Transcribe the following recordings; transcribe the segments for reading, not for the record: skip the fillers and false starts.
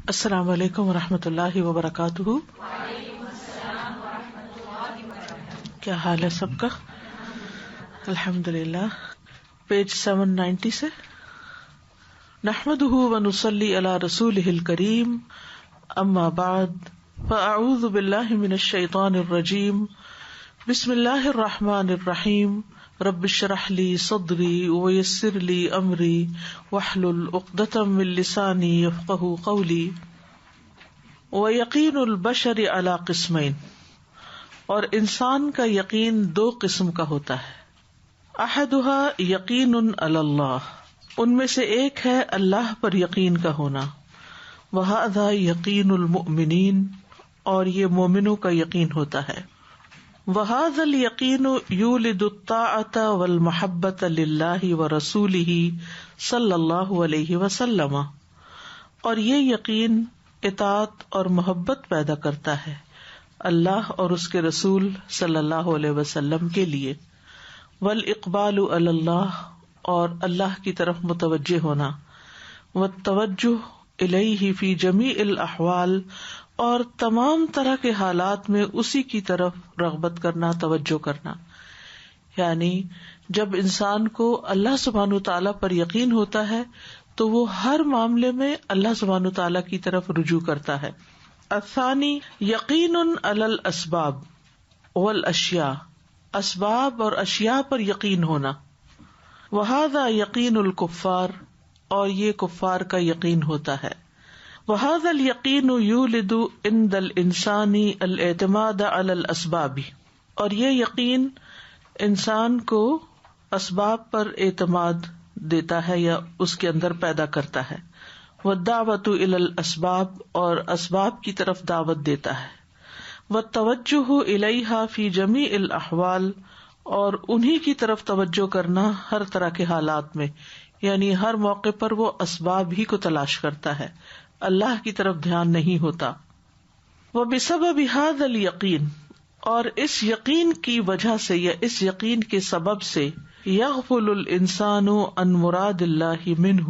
السلام علیکم ورحمۃ اللہ وبرکاتہ۔ کیا حال ہے سب کا؟ الحمدللہ۔ پیج 790 سے نحمده ونصلی علی رسولہ الکریم، اما بعد فاعوذ باللہ من الشیطان الرجیم، بسم اللہ الرحمن الرحیم، رب اشرح لی صدری ویسر لی امری واحلل عقدۃ من لسانی یفقہوا قولی۔ ویقین البشر علی قسمین، اور انسان کا یقین دو قسم کا ہوتا ہے۔ احدھا یقین علی اللہ، ان میں سے ایک ہے اللہ پر یقین کا ہونا۔ وہذا یقین المؤمنین، اور یہ مومنوں کا یقین ہوتا ہے۔ وہذا الیقین یولد الطاعۃ والمحبۃ للہ ورسولہ صلی اللہ علیہ وسلم، اور یہ یقین اطاعت اور محبت پیدا کرتا ہے اللہ اور اس کے رسول صلی اللہ علیہ وسلم کے لیے۔ والاقبال علی اللہ، اور اللہ کی طرف متوجہ ہونا۔ والتوجہ الیہ فی جمیع الاحوال، اور تمام طرح کے حالات میں اسی کی طرف رغبت کرنا، توجہ کرنا۔ یعنی جب انسان کو اللہ سبحانہ تعالیٰ پر یقین ہوتا ہے تو وہ ہر معاملے میں اللہ سبحانہ تعالیٰ کی طرف رجوع کرتا ہے۔ الثانی یقین علی الاسباب والاشیاء، اسباب اور اشیاء پر یقین ہونا۔ وہذا یقین الکفار، اور یہ کفار کا یقین ہوتا ہے۔ وہذا الیقین یولد عند الانسان الاعتماد علی الاسباب، اور یہ یقین انسان کو اسباب پر اعتماد دیتا ہے یا اس کے اندر پیدا کرتا ہے۔ والدعوۃ الی الاسباب، اور اسباب کی طرف دعوت دیتا ہے۔ والتوجہ الیہا فی جمیع الاحوال، اور انہی کی طرف توجہ کرنا ہر طرح کے حالات میں، یعنی ہر موقع پر وہ اسباب ہی کو تلاش کرتا ہے، اللہ کی طرف دھیان نہیں ہوتا۔ وبسبب ھذا الیقین، اور اس یقین کی وجہ سے یا اس یقین کے سبب سے یغفل الانسان عن مراد اللہ منہ،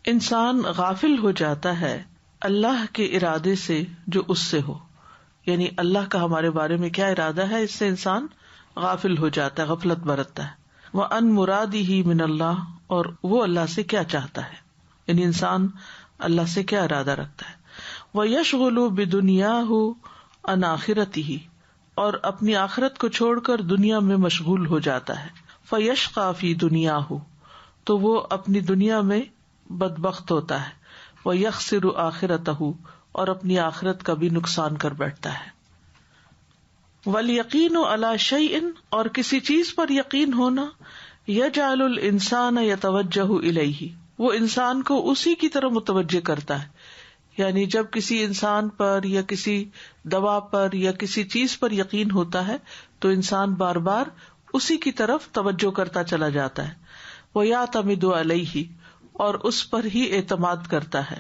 انسان غافل ہو جاتا ہے اللہ کے ارادے سے جو اس سے ہو، یعنی اللہ کا ہمارے بارے میں کیا ارادہ ہے، اس سے انسان غافل ہو جاتا ہے، غفلت برتتا ہے۔ وعن مرادہ من اللہ، اور وہ اللہ سے کیا چاہتا ہے، یعنی انسان اللہ سے کیا ارادہ رکھتا ہے۔ وَيَشْغُلُ بِدُنْيَاهُ عَنْ آخِرَتِهِ، اور اپنی آخرت کو چھوڑ کر دنیا میں مشغول ہو جاتا ہے۔ فَيَشْقَى فِي دُنْيَاهُ، تو وہ اپنی دنیا میں بدبخت ہوتا ہے۔ وَيَخْسِرُ آخِرَتَهُ، اور اپنی آخرت کا بھی نقصان کر بیٹھتا ہے۔ وَالْيَقِينُ عَلَى شَيْءٍ، اور کسی چیز پر یقین ہونا، يَجْعَلُ الْإِنسَانَ يَتَوَجَّهُ إِلَيْهِ، وہ انسان کو اسی کی طرف متوجہ کرتا ہے۔ یعنی جب کسی انسان پر یا کسی دوا پر یا کسی چیز پر یقین ہوتا ہے تو انسان بار بار اسی کی طرف توجہ کرتا چلا جاتا ہے۔ وَيَعْتَمِدُ عَلَيْهِ، اور اس پر ہی اعتماد کرتا ہے۔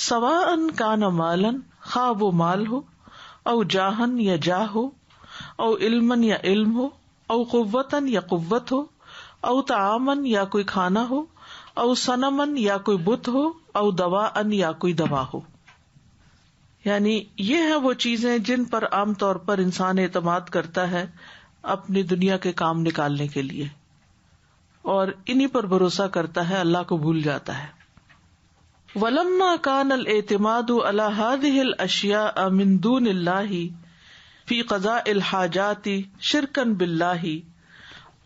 سَوَاءً كَانَ مَالًا، خواہ وہ مال ہو، او جاہن یا جاہ ہو، او علمًا یا علم ہو، او قوتًا یا قوت ہو، او طعامًا یا کوئی کھانا ہو، او صنمًا یا کوئی بت ہو، او دواءً یا کوئی دوا ہو۔ یعنی یہ ہیں وہ چیزیں جن پر عام طور پر انسان اعتماد کرتا ہے اپنی دنیا کے کام نکالنے کے لیے، اور انہی پر بھروسہ کرتا ہے، اللہ کو بھول جاتا ہے۔ وَلَمَّا كَانَ الْاعْتِمَادُ عَلَى هَذِهِ الْأَشْيَاءِ مِن دُونِ اللَّهِ فِي قَضَاءِ الْحَاجَاتِ شِرْكًا بِاللَّهِ،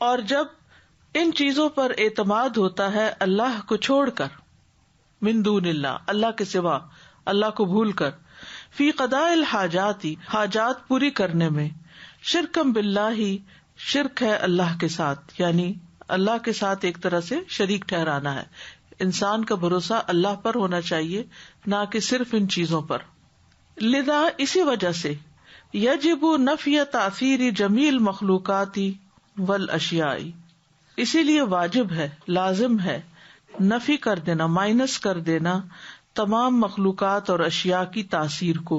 اور جب ان چیزوں پر اعتماد ہوتا ہے اللہ کو چھوڑ کر، من دون اللہ، اللہ کے سوا، اللہ کو بھول کر، فی قضاء الحاجات، حاجات پوری کرنے میں، شرکم باللہ، شرک ہے اللہ کے ساتھ، یعنی اللہ کے ساتھ ایک طرح سے شریک ٹھہرانا ہے۔ انسان کا بھروسہ اللہ پر ہونا چاہیے، نہ کہ صرف ان چیزوں پر۔ لذا اسی وجہ سے یجب نفی تاثیر جمیع المخلوقات والاشیاء، اسی لیے واجب ہے، لازم ہے نفی کر دینا، مائنس کر دینا تمام مخلوقات اور اشیاء کی تاثیر کو۔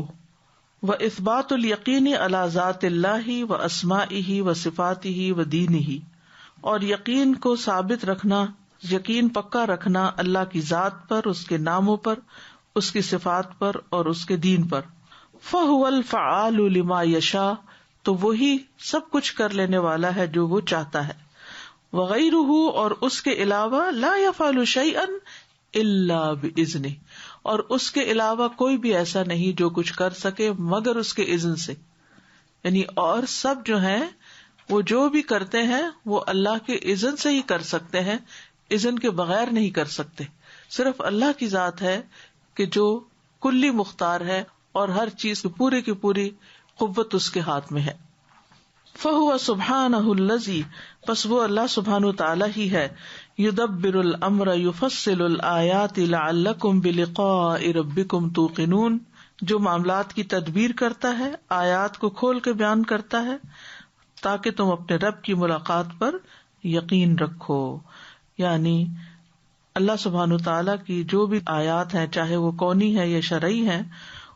وَإِثْبَاتُ الْيَقِينِ عَلَى ذَاتِ اللَّهِ وَأَسْمَائِهِ وَصِفَاتِهِ وَدِينِهِ، اور یقین کو ثابت رکھنا، یقین پکا رکھنا اللہ کی ذات پر، اس کے ناموں پر، اس کی صفات پر اور اس کے دین پر. فَهُوَ الْفَعَّالُ لِمَا يَشَاءُ تو وہی سب کچھ کر لینے والا ہے جو وہ چاہتا ہے. وَغَيْرُهُ اور اس کے علاوہ لَا يَفْعَلُ شَيْئًا إِلَّا بِإِذْنِهِ اور اس کے علاوہ کوئی بھی ایسا نہیں جو کچھ کر سکے مگر اس کے اذن سے. یعنی اور سب جو ہیں وہ جو بھی کرتے ہیں وہ اللہ کے اذن سے ہی کر سکتے ہیں, اذن کے بغیر نہیں کر سکتے. صرف اللہ کی ذات ہے کہ جو کلی مختار ہے اور ہر چیز کی پوری قوت اس کے ہاتھ میں ہے. فَهُوَ سُبْحَانَهُ الَّذِي پس وہ اللہ سبحانہ تعالی ہی ہے. يُدَبِّرُ الْأَمْرَ يُفَصِّلُ الْآيَاتِ لَعَلَّكُمْ بِلِقَاءِ رَبِّكُمْ تُوقِنُونَ جو معاملات کی تدبیر کرتا ہے, آیات کو کھول کے بیان کرتا ہے تاکہ تم اپنے رب کی ملاقات پر یقین رکھو. یعنی اللہ سبحانہ تعالیٰ کی جو بھی آیات ہیں چاہے وہ کونی ہے یا شرعی ہیں,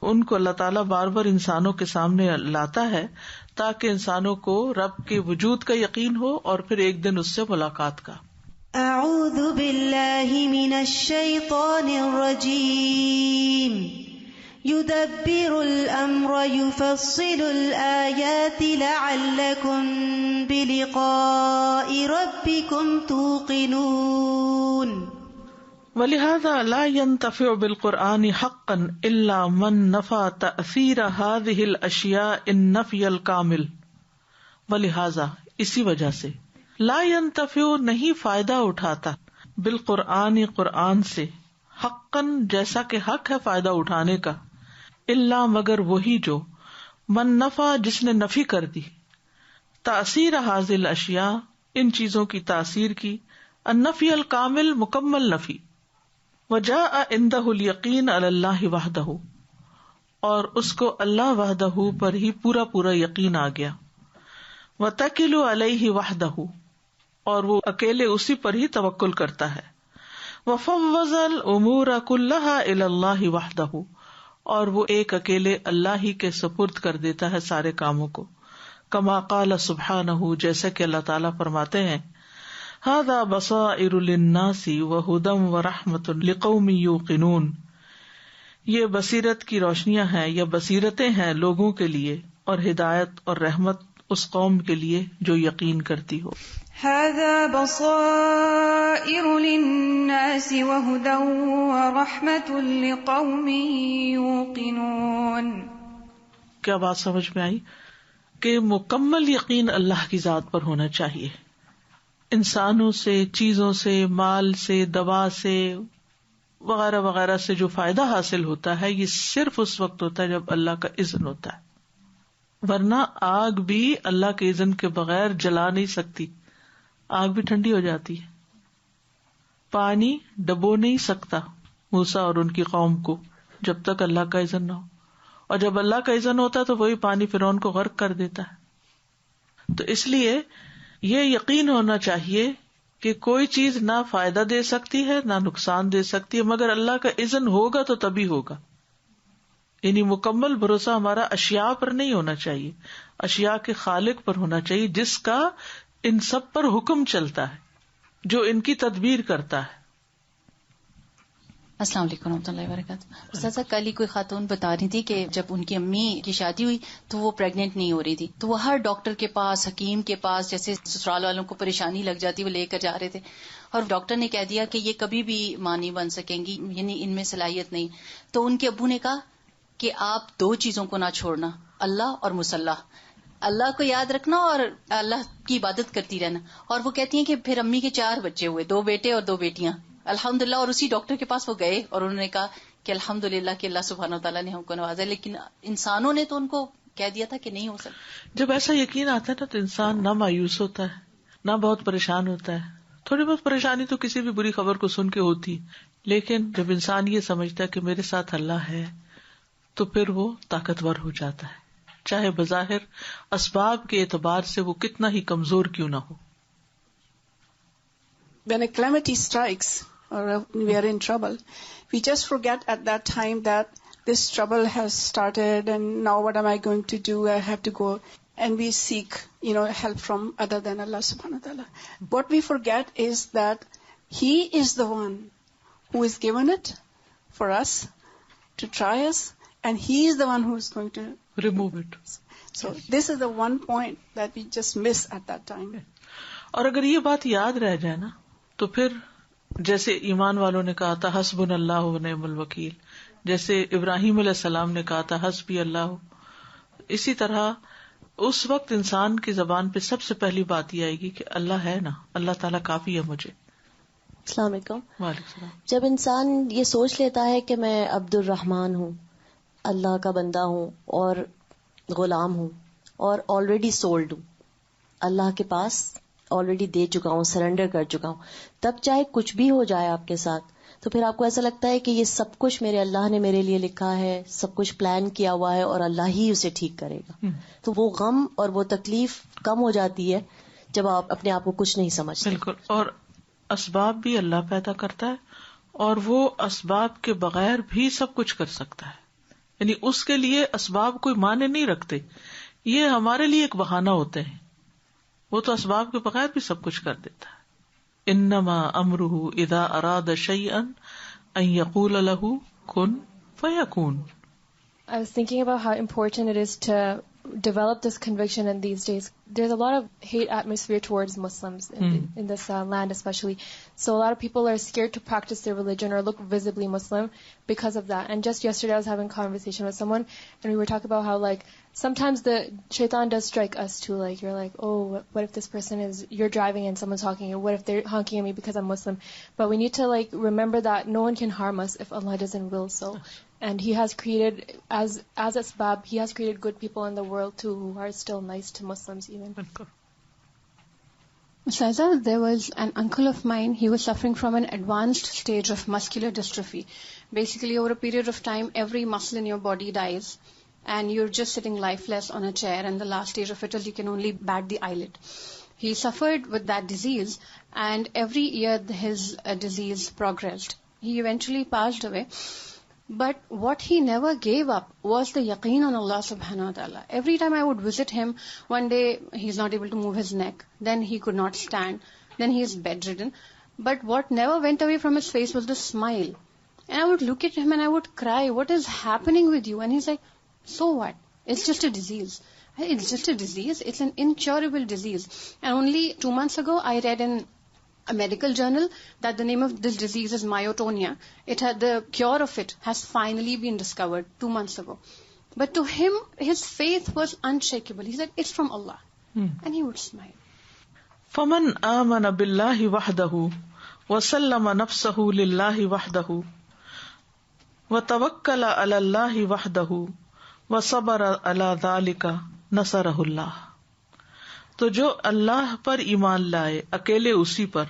ان کو اللہ تعالیٰ بار بار انسانوں کے سامنے لاتا ہے تاکہ انسانوں کو رب کے وجود کا یقین ہو اور پھر ایک دن اس سے ملاقات کا. اعوذ باللہ من الشیطان الرجیم یدبر الامر یفصل الآیات لعلکم بلقاء ربکم توقنون. ولہذا لا ينتفع بالقرآن حقا الا من نفى تأثیر هذه الاشیاء النفی الکامل. ولہذا اسی وجہ سے لا ينتفع نہیں فائدہ اٹھاتا بالقرآن قرآن سے حقا جیسا کہ حق ہے فائدہ اٹھانے کا, الا مگر وہی جو من نفى جس نے نفی کر دی, تأثیر هذه الاشیاء ان چیزوں کی تاثیر کی, النفی الکامل مکمل نفی, وجاء عنده الیقین علی اللہ وحدہ اور اس کو اللہ وحدہ پر ہی پورا یقین آ گیا, وتکل علیہ وحدہ اور وہ اکیلے اسی پر ہی توکل کرتا ہے, وفوض الامور کلھا الی اللہ وحدہ اور وہ ایک اکیلے اللہ ہی کے سپرد کر دیتا ہے سارے کاموں کو. کما قال سبحانہ جیسا کہ اللہ تعالیٰ فرماتے ہیں, ھذا بصائر للناس وھدی ورحمۃ لقوم یوقنون یہ بصیرت کی روشنیاں ہیں یا بصیرتیں ہیں لوگوں کے لیے اور ہدایت اور رحمت اس قوم کے لیے جو یقین کرتی ہو. ھذا بصائر للناس وھدی ورحمۃ لقوم یوقنون. کیا بات سمجھ میں آئی کہ مکمل یقین اللہ کی ذات پر ہونا چاہیے. انسانوں سے, چیزوں سے, مال سے, دوا سے وغیرہ وغیرہ سے جو فائدہ حاصل ہوتا ہے یہ صرف اس وقت ہوتا ہے جب اللہ کا اذن ہوتا ہے, ورنہ آگ بھی اللہ کے اذن کے بغیر جلا نہیں سکتی, آگ بھی ٹھنڈی ہو جاتی ہے. پانی ڈبو نہیں سکتا موسیٰ اور ان کی قوم کو جب تک اللہ کا اذن نہ ہو, اور جب اللہ کا اذن ہوتا ہے تو وہی پانی فرعون کو غرق کر دیتا ہے. تو اس لیے یہ یقین ہونا چاہیے کہ کوئی چیز نہ فائدہ دے سکتی ہے نہ نقصان دے سکتی ہے مگر اللہ کا اذن ہوگا تو تبھی ہوگا. یعنی مکمل بھروسہ ہمارا اشیاء پر نہیں ہونا چاہیے, اشیاء کے خالق پر ہونا چاہیے جس کا ان سب پر حکم چلتا ہے, جو ان کی تدبیر کرتا ہے. السلام علیکم ورحمۃ اللہ وبرکاتہ. استاذہ کل ہی کوئی خاتون بتا رہی تھی کہ جب ان کی امی کی شادی ہوئی تو وہ پریگنٹ نہیں ہو رہی تھی, تو وہ ہر ڈاکٹر کے پاس, حکیم کے پاس, جیسے سسرال والوں کو پریشانی لگ جاتی وہ لے کر جا رہے تھے, اور ڈاکٹر نے کہہ دیا کہ یہ کبھی بھی ماں نہیں بن سکیں گی, یعنی ان میں صلاحیت نہیں. تو ان کے ابو نے کہا کہ آپ دو چیزوں کو نہ چھوڑنا, اللہ اور مصلی, اللہ کو یاد رکھنا اور اللہ کی عبادت کرتی رہنا. اور وہ کہتی ہیں کہ پھر امی کے 4 بچے ہوئے, 2 بیٹے اور 2 بیٹیاں الحمدللہ. اور اسی ڈاکٹر کے پاس وہ گئے اور انہوں نے کہا کہ الحمدللہ کہ اللہ سبحانہ وتعالیٰ نے ہم کو نوازا, لیکن انسانوں نے تو ان کو کہہ دیا تھا کہ نہیں ہو سکتا. جب ایسا یقین آتا ہے نا تو انسان نہ مایوس ہوتا ہے نہ بہت پریشان ہوتا ہے. تھوڑی بہت پریشانی تو کسی بھی بری خبر کو سن کے ہوتی, لیکن جب انسان یہ سمجھتا ہے کہ میرے ساتھ اللہ ہے تو پھر وہ طاقتور ہو جاتا ہے, چاہے بظاہر اسباب کے اعتبار سے وہ کتنا ہی کمزور کیوں نہ ہو. When a calamity strikes or we are in trouble, we just forget at that time that this trouble has started and now what am I going to do? I have to go. And we seek, help from other than Allah subhanahu wa ta'ala. What we forget is that He is the one who has given it for us to try us, and He is the one who is going to remove it. So this is the one point that we just miss at that time. اور اگر یہ بات یاد رہ جائے نا تو پھر جیسے ایمان والوں نے کہا تھا حسبنا اللہ و نعم الوکیل، جیسے ابراہیم علیہ السلام نے کہا تھا حسبی اللہ، اسی طرح اس وقت انسان کی زبان پہ سب سے پہلی بات یہ آئے گی کہ اللہ ہے نا، اللہ تعالیٰ کافی ہے مجھے. السلام علیکم. وعلیکم السلام. جب انسان یہ سوچ لیتا ہے کہ میں عبد الرحمن ہوں، اللہ کا بندہ ہوں اور غلام ہوں اور آلریڈی سولڈ ہوں، اللہ کے پاس آلریڈی دے چکا ہوں، سرنڈر کر چکا ہوں، تب چاہے کچھ بھی ہو جائے آپ کے ساتھ تو پھر آپ کو ایسا لگتا ہے کہ یہ سب کچھ میرے اللہ نے میرے لیے لکھا ہے، سب کچھ پلان کیا ہوا ہے اور اللہ ہی اسے ٹھیک کرے گا. تو وہ غم اور وہ تکلیف کم ہو جاتی ہے جب آپ اپنے آپ کو کچھ نہیں سمجھتے. بالکل. اور اسباب بھی اللہ پیدا کرتا ہے اور وہ اسباب کے بغیر بھی سب کچھ کر سکتا ہے، یعنی اس کے لیے اسباب کوئی معنی نہیں رکھتے، یہ ہمارے لیے ایک بہانہ ہوتے ہیں. وہ تو اسباب کے بغیر بھی سب کچھ کر دیتا ہے. انما امرہ اذا اراد شیئا ان یقول له کن فیکون. I was thinking about how important it is to develop this conviction in these days. There's a lot of hate atmosphere towards Muslims in this land especially. So a lot of people are scared to practice their religion or look visibly Muslim because of that. And just yesterday I was having a conversation with someone and we were talking about how like sometimes the shaitan does strike us too. Like you're like, oh, what if this person is, you're driving and someone's honking, or what if they're honking at me because I'm Muslim? But we need to like remember that no one can harm us if Allah doesn't will so. And He has created, as asbab, He has created good people in the world too who are still nice to Muslims even. Ustaza, there was an uncle of mine, he was suffering from an advanced stage of muscular dystrophy. Basically, over a period of time, every muscle in your body dies and you're just sitting lifeless on a chair, and the last stage of it is you can only bat the eyelid. He suffered with that disease and every year his disease progressed. He eventually passed away. But what he never gave up was the yaqeen on Allah subhanahu wa ta'ala. Every time I would visit him, one day he's not able to move his neck, then he could not stand, then he is bedridden. But what never went away from his face was the smile. And I would look at him and I would cry, what is happening with you? And he's like, so what? It's just a disease. It's just a disease. It's an incurable disease. And only 2 months ago I read in a medical journal that the name of this disease is myotonia. The cure of it has finally been discovered 2 months ago. But to him, his faith was unshakable. He said, it's from Allah. And he would smile. فَمَنْ آمَنَ بِاللَّهِ وَحْدَهُ وَسَلَّمَ نَفْسَهُ لِلَّهِ وَحْدَهُ وَتَوَكَّلَ عَلَى اللَّهِ وَحْدَهُ وَصَبَرَ عَلَى ذَلِكَ نَصَرَهُ اللَّهُ. تو جو اللہ پر ایمان لائے اکیلے اسی پر،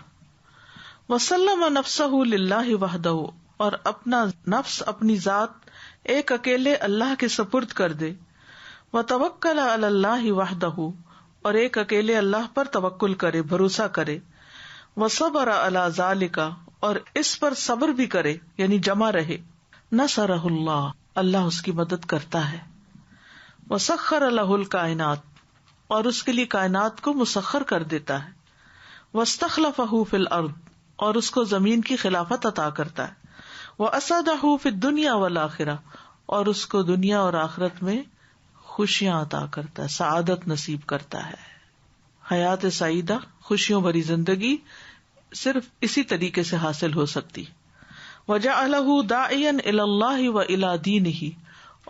وسلم نفسہ للہ وحدہ، اور اپنا نفس اپنی ذات ایک اکیلے اللہ کے سپرد کر دے، وتوکل علی اللہ وحدہ، اور ایک اکیلے اللہ پر توکل کرے، بھروسہ کرے، وصبر علی ذالک، اور اس پر صبر بھی کرے یعنی جمع رہے، نصرہ اللہ، اللہ اس کی مدد کرتا ہے، وسخر لہ الکائنات، اور اس کے لیے کائنات کو مسخر کر دیتا ہے، واستخلفہ فی الارض، اور اس کو زمین کی خلافت عطا کرتا ہے، واسعدہ فی الدنیا والآخرہ، اور اس کو دنیا اور آخرت میں خوشیاں عطا کرتا ہے، سعادت نصیب کرتا ہے. حیات سعیدہ، خوشیوں بھری زندگی صرف اسی طریقے سے حاصل ہو سکتی. وجعلہ داعیا الی اللہ والی دینہ،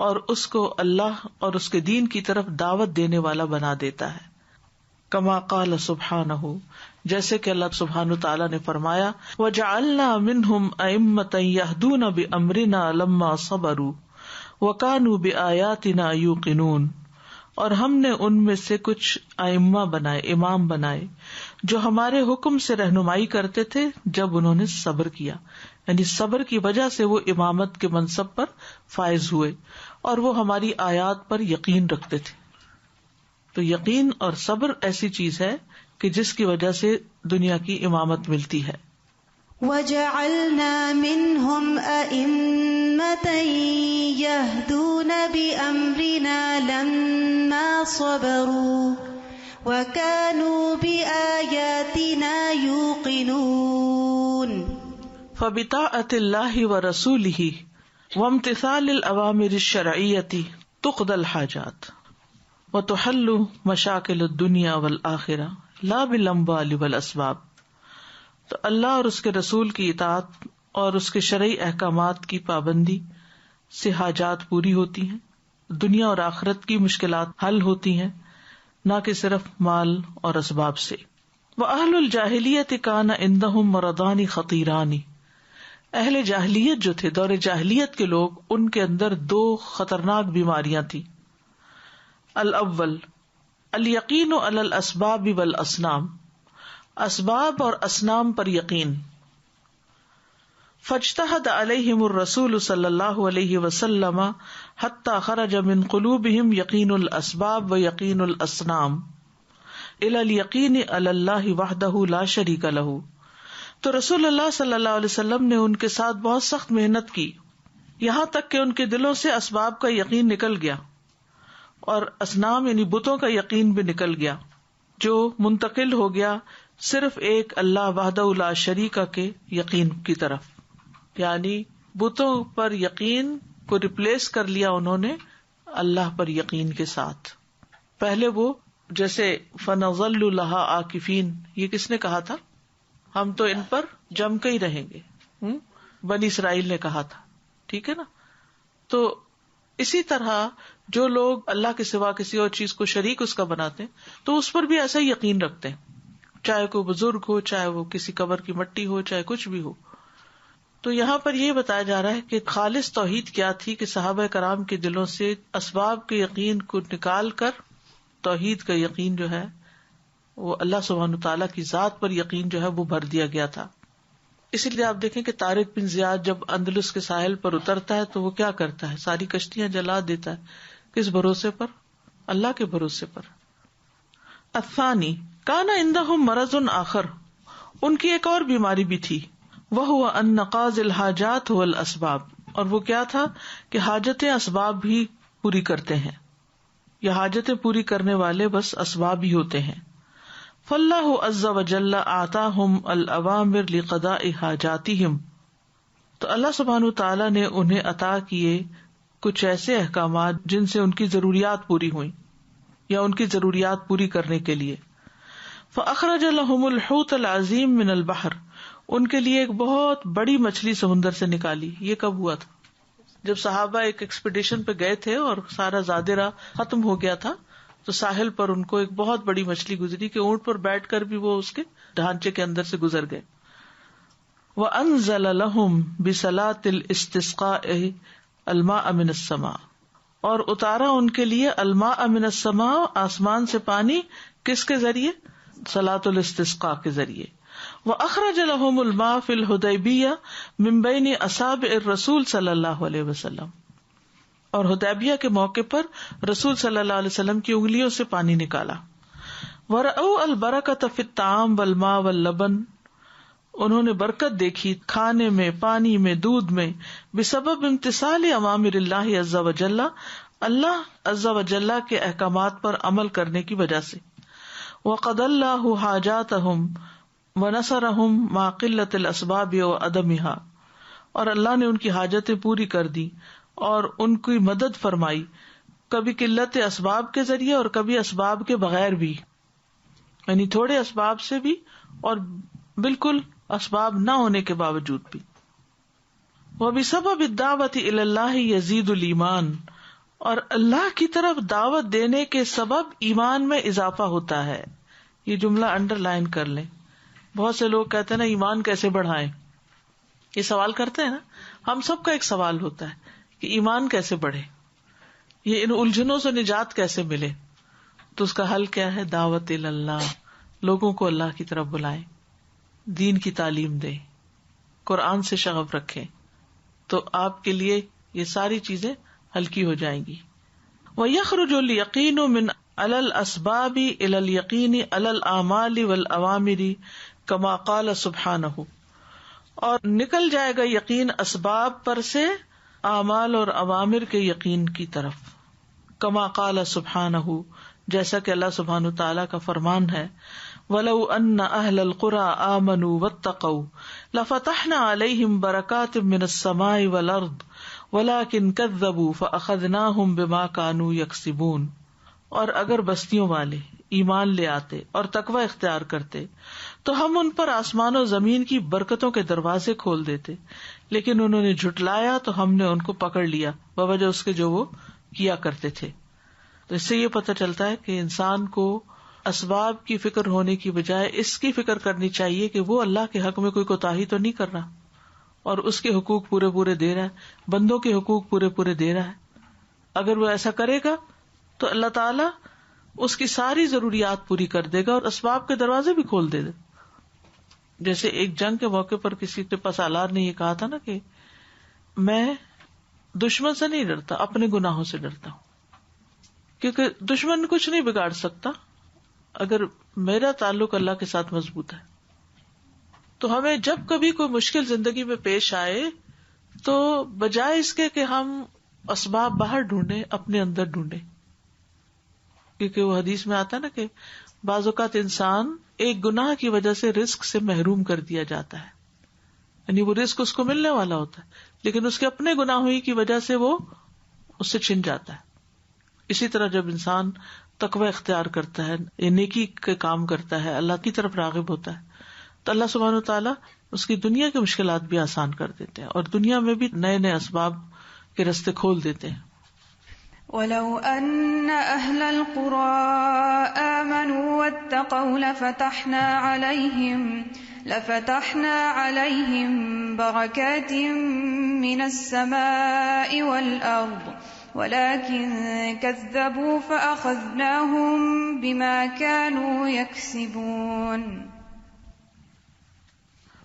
اور اس کو اللہ اور اس کے دین کی طرف دعوت دینے والا بنا دیتا ہے. کما قال سبحانہ، جیسے کہ اللہ سبحانہ تعالیٰ نے فرمایا، وجعلنا منہم ائمۃ یہدون بامرنا لما صبروا وکانوا بآیاتنا یوقنون، اور ہم نے ان میں سے کچھ ائمہ بنائے، امام بنائے، جو ہمارے حکم سے رہنمائی کرتے تھے جب انہوں نے صبر کیا، یعنی صبر کی وجہ سے وہ امامت کے منصب پر فائز ہوئے اور وہ ہماری آیات پر یقین رکھتے تھے. تو یقین اور صبر ایسی چیز ہے کہ جس کی وجہ سے دنیا کی امامت ملتی ہے. وَجَعَلْنَا مِنْهُمْ أَئِمَّةً يَهْدُونَ بِأَمْرِنَا لَمَّا صَبَرُوا وَكَانُوا بِآيَاتِنَا يُوقِنُونَ. فَبِطَاعَةِ اللَّهِ وَرَسُولِهِ وامتثال الأوامر الشرعية تقضى الحاجات وتحل مشاکل الدنیا والآخرہ لا بالاموال والاسباب. تو اللہ اور اس کے رسول کی اطاعت اور اس کے شرعی احکامات کی پابندی سے حاجات پوری ہوتی ہیں، دنیا اور آخرت کی مشکلات حل ہوتی ہیں، نہ کہ صرف مال اور اسباب سے. وأہل الجاہلیت کان عندہم مرضان خطیران. اہل جاہلیت جو تھے، دور جاہلیت کے لوگ، ان کے اندر دو خطرناک بیماریاں تھیں. الاول الیقین علی الاسباب والاصنام، اسباب اور اصنام پر یقین. فاجتہد علیہم الرسول صلی اللہ علیہ وسلم حتی خرج من قلوبہم یقین الاسباب و یقین الاصنام الی الیقین علی اللہ وحدہ لا شریک لہ. تو رسول اللہ صلی اللہ علیہ وسلم نے ان کے ساتھ بہت سخت محنت کی، یہاں تک کہ ان کے دلوں سے اسباب کا یقین نکل گیا اور اصنام یعنی بتوں کا یقین بھی نکل گیا، جو منتقل ہو گیا صرف ایک اللہ وحدہ لا شریک کے یقین کی طرف. یعنی بتوں پر یقین کو ریپلیس کر لیا انہوں نے اللہ پر یقین کے ساتھ. پہلے وہ جیسے فنظل لہا عاکفین، یہ کس نے کہا تھا؟ ہم تو ان پر جم کے ہی رہیں گے، بنی اسرائیل نے کہا تھا، ٹھیک ہے نا. تو اسی طرح جو لوگ اللہ کے سوا کسی اور چیز کو شریک اس کا بناتے ہیں تو اس پر بھی ایسا ہی یقین رکھتے ہیں، چاہے کوئی بزرگ ہو، چاہے وہ کسی قبر کی مٹی ہو، چاہے کچھ بھی ہو. تو یہاں پر یہ بتایا جا رہا ہے کہ خالص توحید کیا تھی کہ صحابہ کرام کے دلوں سے اسباب کے یقین کو نکال کر توحید کا یقین جو ہے وہ اللہ سبحانہ تعالیٰ کی ذات پر یقین جو ہے وہ بھر دیا گیا تھا. اسی لیے آپ دیکھیں کہ طارق بن زیاد جب اندلس کے ساحل پر اترتا ہے تو وہ کیا کرتا ہے؟ ساری کشتیاں جلا دیتا ہے. کس بھروسے پر؟ اللہ کے بھروسے پر. الثانی کان عندہم مرض آخر، ان کی ایک اور بیماری بھی تھی، وہو ان قاضی الحاجات هو الاسباب، اور وہ کیا تھا کہ حاجتیں اسباب بھی پوری کرتے ہیں، یا حاجتیں پوری کرنے والے بس اسباب ہی ہوتے ہیں. فاللہ عز وجل آتاہم الاوامر لقضاء حاجاتہم، تو اللہ سبحانہ تعالیٰ نے انہیں عطا کیے کچھ ایسے احکامات جن سے ان کی ضروریات پوری ہوئیں یا ان کی ضروریات پوری کرنے کے لیے. فاخرج لهم الحوت العظیم من البحر، ان کے لیے ایک بہت بڑی مچھلی سمندر سے نکالی. یہ کب ہوا تھا؟ جب صحابہ ایک ایکسپیڈیشن پہ گئے تھے اور سارا زادرہ ختم ہو گیا تھا تو ساحل پر ان کو ایک بہت بڑی مچھلی گزری کہ اونٹ پر بیٹھ کر بھی وہ اس کے ڈھانچے کے اندر سے گزر گئے. وَأَنزَلَ لَهُمْ بِصَلَاةِ الْإِسْتِسْقَاءِ الْمَاءَ مِنَ السَّمَاءِ، اور اتارا ان کے لیے الماء من السماء، آسمان سے پانی، کس کے ذریعے؟ صلاۃ الاستسقاء کے ذریعے. وَأَخْرَجَ لَهُمُ الْمَاءَ فِي الْحُدَيْبِيَّةِ مِن بَيْنِ أَصَابِعِ الرَّسُولِ صلی اللہ علیہ وسلم، اور حدیبیہ کے موقع پر رسول صلی اللہ علیہ وسلم کی انگلیوں سے پانی نکالا. وَرَأَوْا الْبَرَكَةَ فِي الطَّعَامِ وَالْمَاءِ وَاللَّبَنِ، انہوں نے برکت دیکھی کھانے میں، پانی میں، دودھ میں، بسبب امتثال اوامر اللہ عز وجل، اللہ عز وجل کے احکامات پر عمل کرنے کی وجہ سے. وَقَضَى اللَّهُ حَاجَاتَهُمْ وَنَصَرَهُمْ مَعَ قِلَّةِ الْأَسْبَابِ وَعَدَمِهَا، اور اللہ نے ان کی حاجتیں پوری کر دی اور ان کی مدد فرمائی، کبھی قلت اسباب کے ذریعے اور کبھی اسباب کے بغیر بھی، یعنی تھوڑے اسباب سے بھی اور بالکل اسباب نہ ہونے کے باوجود بھی. وَبِسَبَبِ الدَّعْوَةِ إِلَى اللَّهِ يَزِيدُ الْإِيمَانِ، اور اللہ کی طرف دعوت دینے کے سبب ایمان میں اضافہ ہوتا ہے. یہ جملہ انڈر لائن کر لیں. بہت سے لوگ کہتے ہیں نا ایمان کیسے بڑھائیں، یہ سوال کرتے ہیں نا. ہم سب کا ایک سوال ہوتا ہے کہ ایمان کیسے بڑھے، یہ ان الجھنوں سے نجات کیسے ملے. تو اس کا حل کیا ہے؟ دعوت اللہ، لوگوں کو اللہ کی طرف بلائیں، دین کی تعلیم دیں، قرآن سے شغف رکھیں، تو آپ کے لیے یہ ساری چیزیں ہلکی ہو جائیں گی. وَيَخْرُجُ الْيَقِينُ مِنْ عَلَى الْأَسْبَابِ إِلَى الْيَقِينِ عَلَى الْأَعْمَالِ وَالْأَوَامِرِ كَمَا قَالَ سُبْحَانَهُ، اور نکل جائے گا یقین اسباب پر سے اعمال اور اوامر کے یقین کی طرف. کما قال سبحانہ، جیسا کہ اللہ سبحانہ تعالیٰ کا فرمان ہے، وَلَوْ أَنَّ أَهْلَ الْقُرَىٰ آمَنُوا وَاتَّقَوْا لَفَتَحْنَا عَلَيْهِمْ بَرَكَاتٍ مِّنَ السَّمَاءِ وَالْأَرْضِ وَلَٰكِن كَذَّبُوا فَأَخَذْنَاهُمْ بِمَا كَانُوا يَكْسِبُونَ. اور اگر بستیوں والے ایمان لے آتے اور تقوی اختیار کرتے تو ہم ان پر آسمان و زمین کی برکتوں کے دروازے کھول دیتے، لیکن انہوں نے جھٹلایا تو ہم نے ان کو پکڑ لیا بوجہ اس کے جو وہ کیا کرتے تھے. تو اس سے یہ پتہ چلتا ہے کہ انسان کو اسباب کی فکر ہونے کی بجائے اس کی فکر کرنی چاہیے کہ وہ اللہ کے حق میں کوئی کوتاہی تو نہیں کر رہا اور اس کے حقوق پورے پورے دے رہا ہے، بندوں کے حقوق پورے پورے دے رہا ہے. اگر وہ ایسا کرے گا تو اللہ تعالیٰ اس کی ساری ضروریات پوری کر دے گا اور اسباب کے دروازے بھی کھول دے گا. جیسے ایک جنگ کے موقع پر کسی کے پاس آلار نے یہ کہا تھا نا کہ میں دشمن سے نہیں ڈرتا، اپنے گناہوں سے ڈرتا ہوں، کیونکہ دشمن کچھ نہیں بگاڑ سکتا اگر میرا تعلق اللہ کے ساتھ مضبوط ہے. تو ہمیں جب کبھی کوئی مشکل زندگی میں پیش آئے تو بجائے اس کے کہ ہم اسباب باہر ڈھونڈیں، اپنے اندر ڈھونڈیں. کیونکہ وہ حدیث میں آتا ہے نا کہ بعض اوقات انسان ایک گناہ کی وجہ سے رزق سے محروم کر دیا جاتا ہے، یعنی وہ رزق اس کو ملنے والا ہوتا ہے لیکن اس کے اپنے گناہوں ہی کی وجہ سے وہ اس سے چھن جاتا ہے. اسی طرح جب انسان تقوی اختیار کرتا ہے، نیکی کے کام کرتا ہے، اللہ کی طرف راغب ہوتا ہے تو اللہ سبحانہ و تعالیٰ اس کی دنیا کی مشکلات بھی آسان کر دیتے ہیں اور دنیا میں بھی نئے نئے اسباب کے راستے کھول دیتے ہیں. وَلَوْ أَنَّ أَهْلَ الْقُرَىٰ آمَنُوا وَاتَّقَوْا لَفَتَحْنَا عَلَيْهِمْ بَرَكَاتٍ مِّنَ السَّمَاءِ وَالْأَرْضِ وَلَٰكِن كَذَّبُوا فَأَخَذْنَاهُمْ بِمَا كَانُوا يَكْسِبُونَ.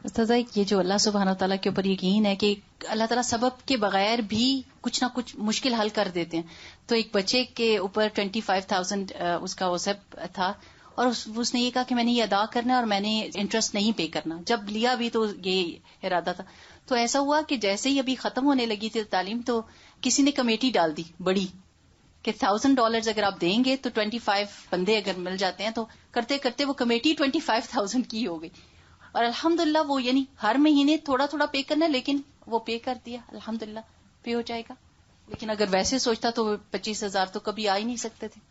استاذہ یہ جو اللہ سبحانہ تعالیٰ کے اوپر یقین ہے کہ اللہ تعالیٰ سبب کے بغیر بھی کچھ نہ کچھ مشکل حل کر دیتے ہیں. تو ایک بچے کے اوپر 25,000 اس کا وسب تھا اور اس نے یہ کہا کہ میں نے یہ ادا کرنا ہے اور میں نے انٹرسٹ نہیں پے کرنا. جب لیا بھی تو یہ ارادہ تھا. تو ایسا ہوا کہ جیسے ہی ابھی ختم ہونے لگی تھی تعلیم تو کسی نے کمیٹی ڈال دی بڑی کہ $1,000 اگر آپ دیں گے تو 25 بندے اگر مل جاتے ہیں. تو کرتے کرتے وہ کمیٹی 25,000 کی ہو گئی اور الحمدللہ وہ یعنی ہر مہینے تھوڑا تھوڑا پے کرنا ہے لیکن وہ پے کر دیا، الحمدللہ پے ہو جائے گا. لیکن اگر ویسے سوچتا تو 25,000 تو کبھی آ ہی نہیں سکتے تھے.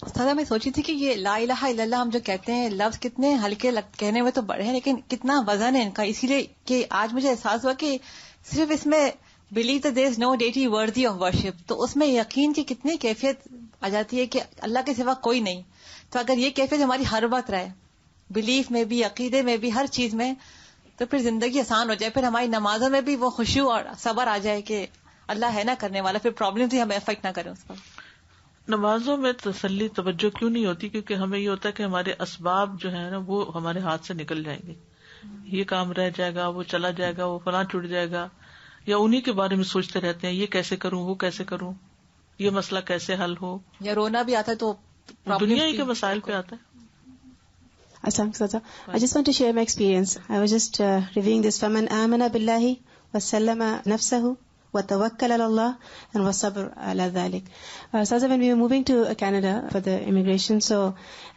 استاذہ میں سوچی تھی کہ یہ لا الہ الا اللہ ہم جو کہتے ہیں لفظ کتنے ہلکے کہنے میں تو بڑے ہیں لیکن کتنا وزن ہے ان کا. اسی لیے کہ آج مجھے احساس ہوا کہ صرف اس میں believe that there is no deity worthy of worship، تو اس میں یقین کی کتنی کیفیت آ جاتی ہے کہ اللہ کے سوا کوئی نہیں. تو اگر یہ کیفیت ہماری ہر وقت رہے، بلیف میں بھی، عقیدے میں بھی، ہر چیز میں، تو پھر زندگی آسان ہو جائے. پھر ہماری نمازوں میں بھی وہ خشوع اور صبر آ جائے کہ اللہ ہے نہ کرنے والا، پھر پرابلم بھی ہمیں افیکٹ نہ کرے اس پر. نمازوں میں تسلی توجہ کیوں نہیں ہوتی؟ کیونکہ ہمیں یہ ہوتا ہے کہ ہمارے اسباب جو ہے نا وہ ہمارے ہاتھ سے نکل جائیں گے، یہ کام رہ جائے گا، وہ چلا جائے گا، وہ فلاں چھوٹ جائے گا، یا انہی کے بارے میں سوچتے رہتے ہیں یہ کیسے کروں، وہ کیسے کروں، یہ مسئلہ کیسے حل ہو، یا رونا بھی آتا ہے تو دنیا ہی کے مسائل پہ آتا ہے. I just want to share my experience. I was just reviewing this. فَمَنْ آمَنَ بِاللَّهِ وَسَلَّمَ نَفْسَهُ وَتَوَكَّلَ عَلَى اللَّهِ and وَالصَّبْرُ عَلَى ذَلِكَ. So when we were moving to Canada for the immigration, so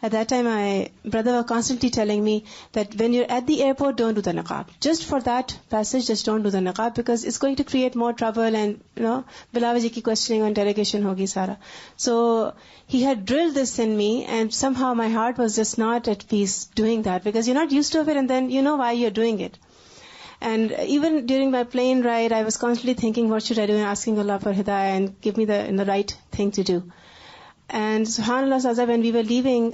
at that time my brother was constantly telling me that when you're at the airport, don't do the niqab. Just for that passage, just don't do the niqab because it's going to create more trouble and Bilawal ji ki questioning and interrogation hogi sara. So he had drilled this in me and somehow my heart was just not at peace doing that because you're not used to it and then you know why you're doing it. And even during my plane ride, I was constantly thinking, what should I do, and asking Allah for hidayah and give me the right thing to do. And subhanAllah, Saza, when we were leaving,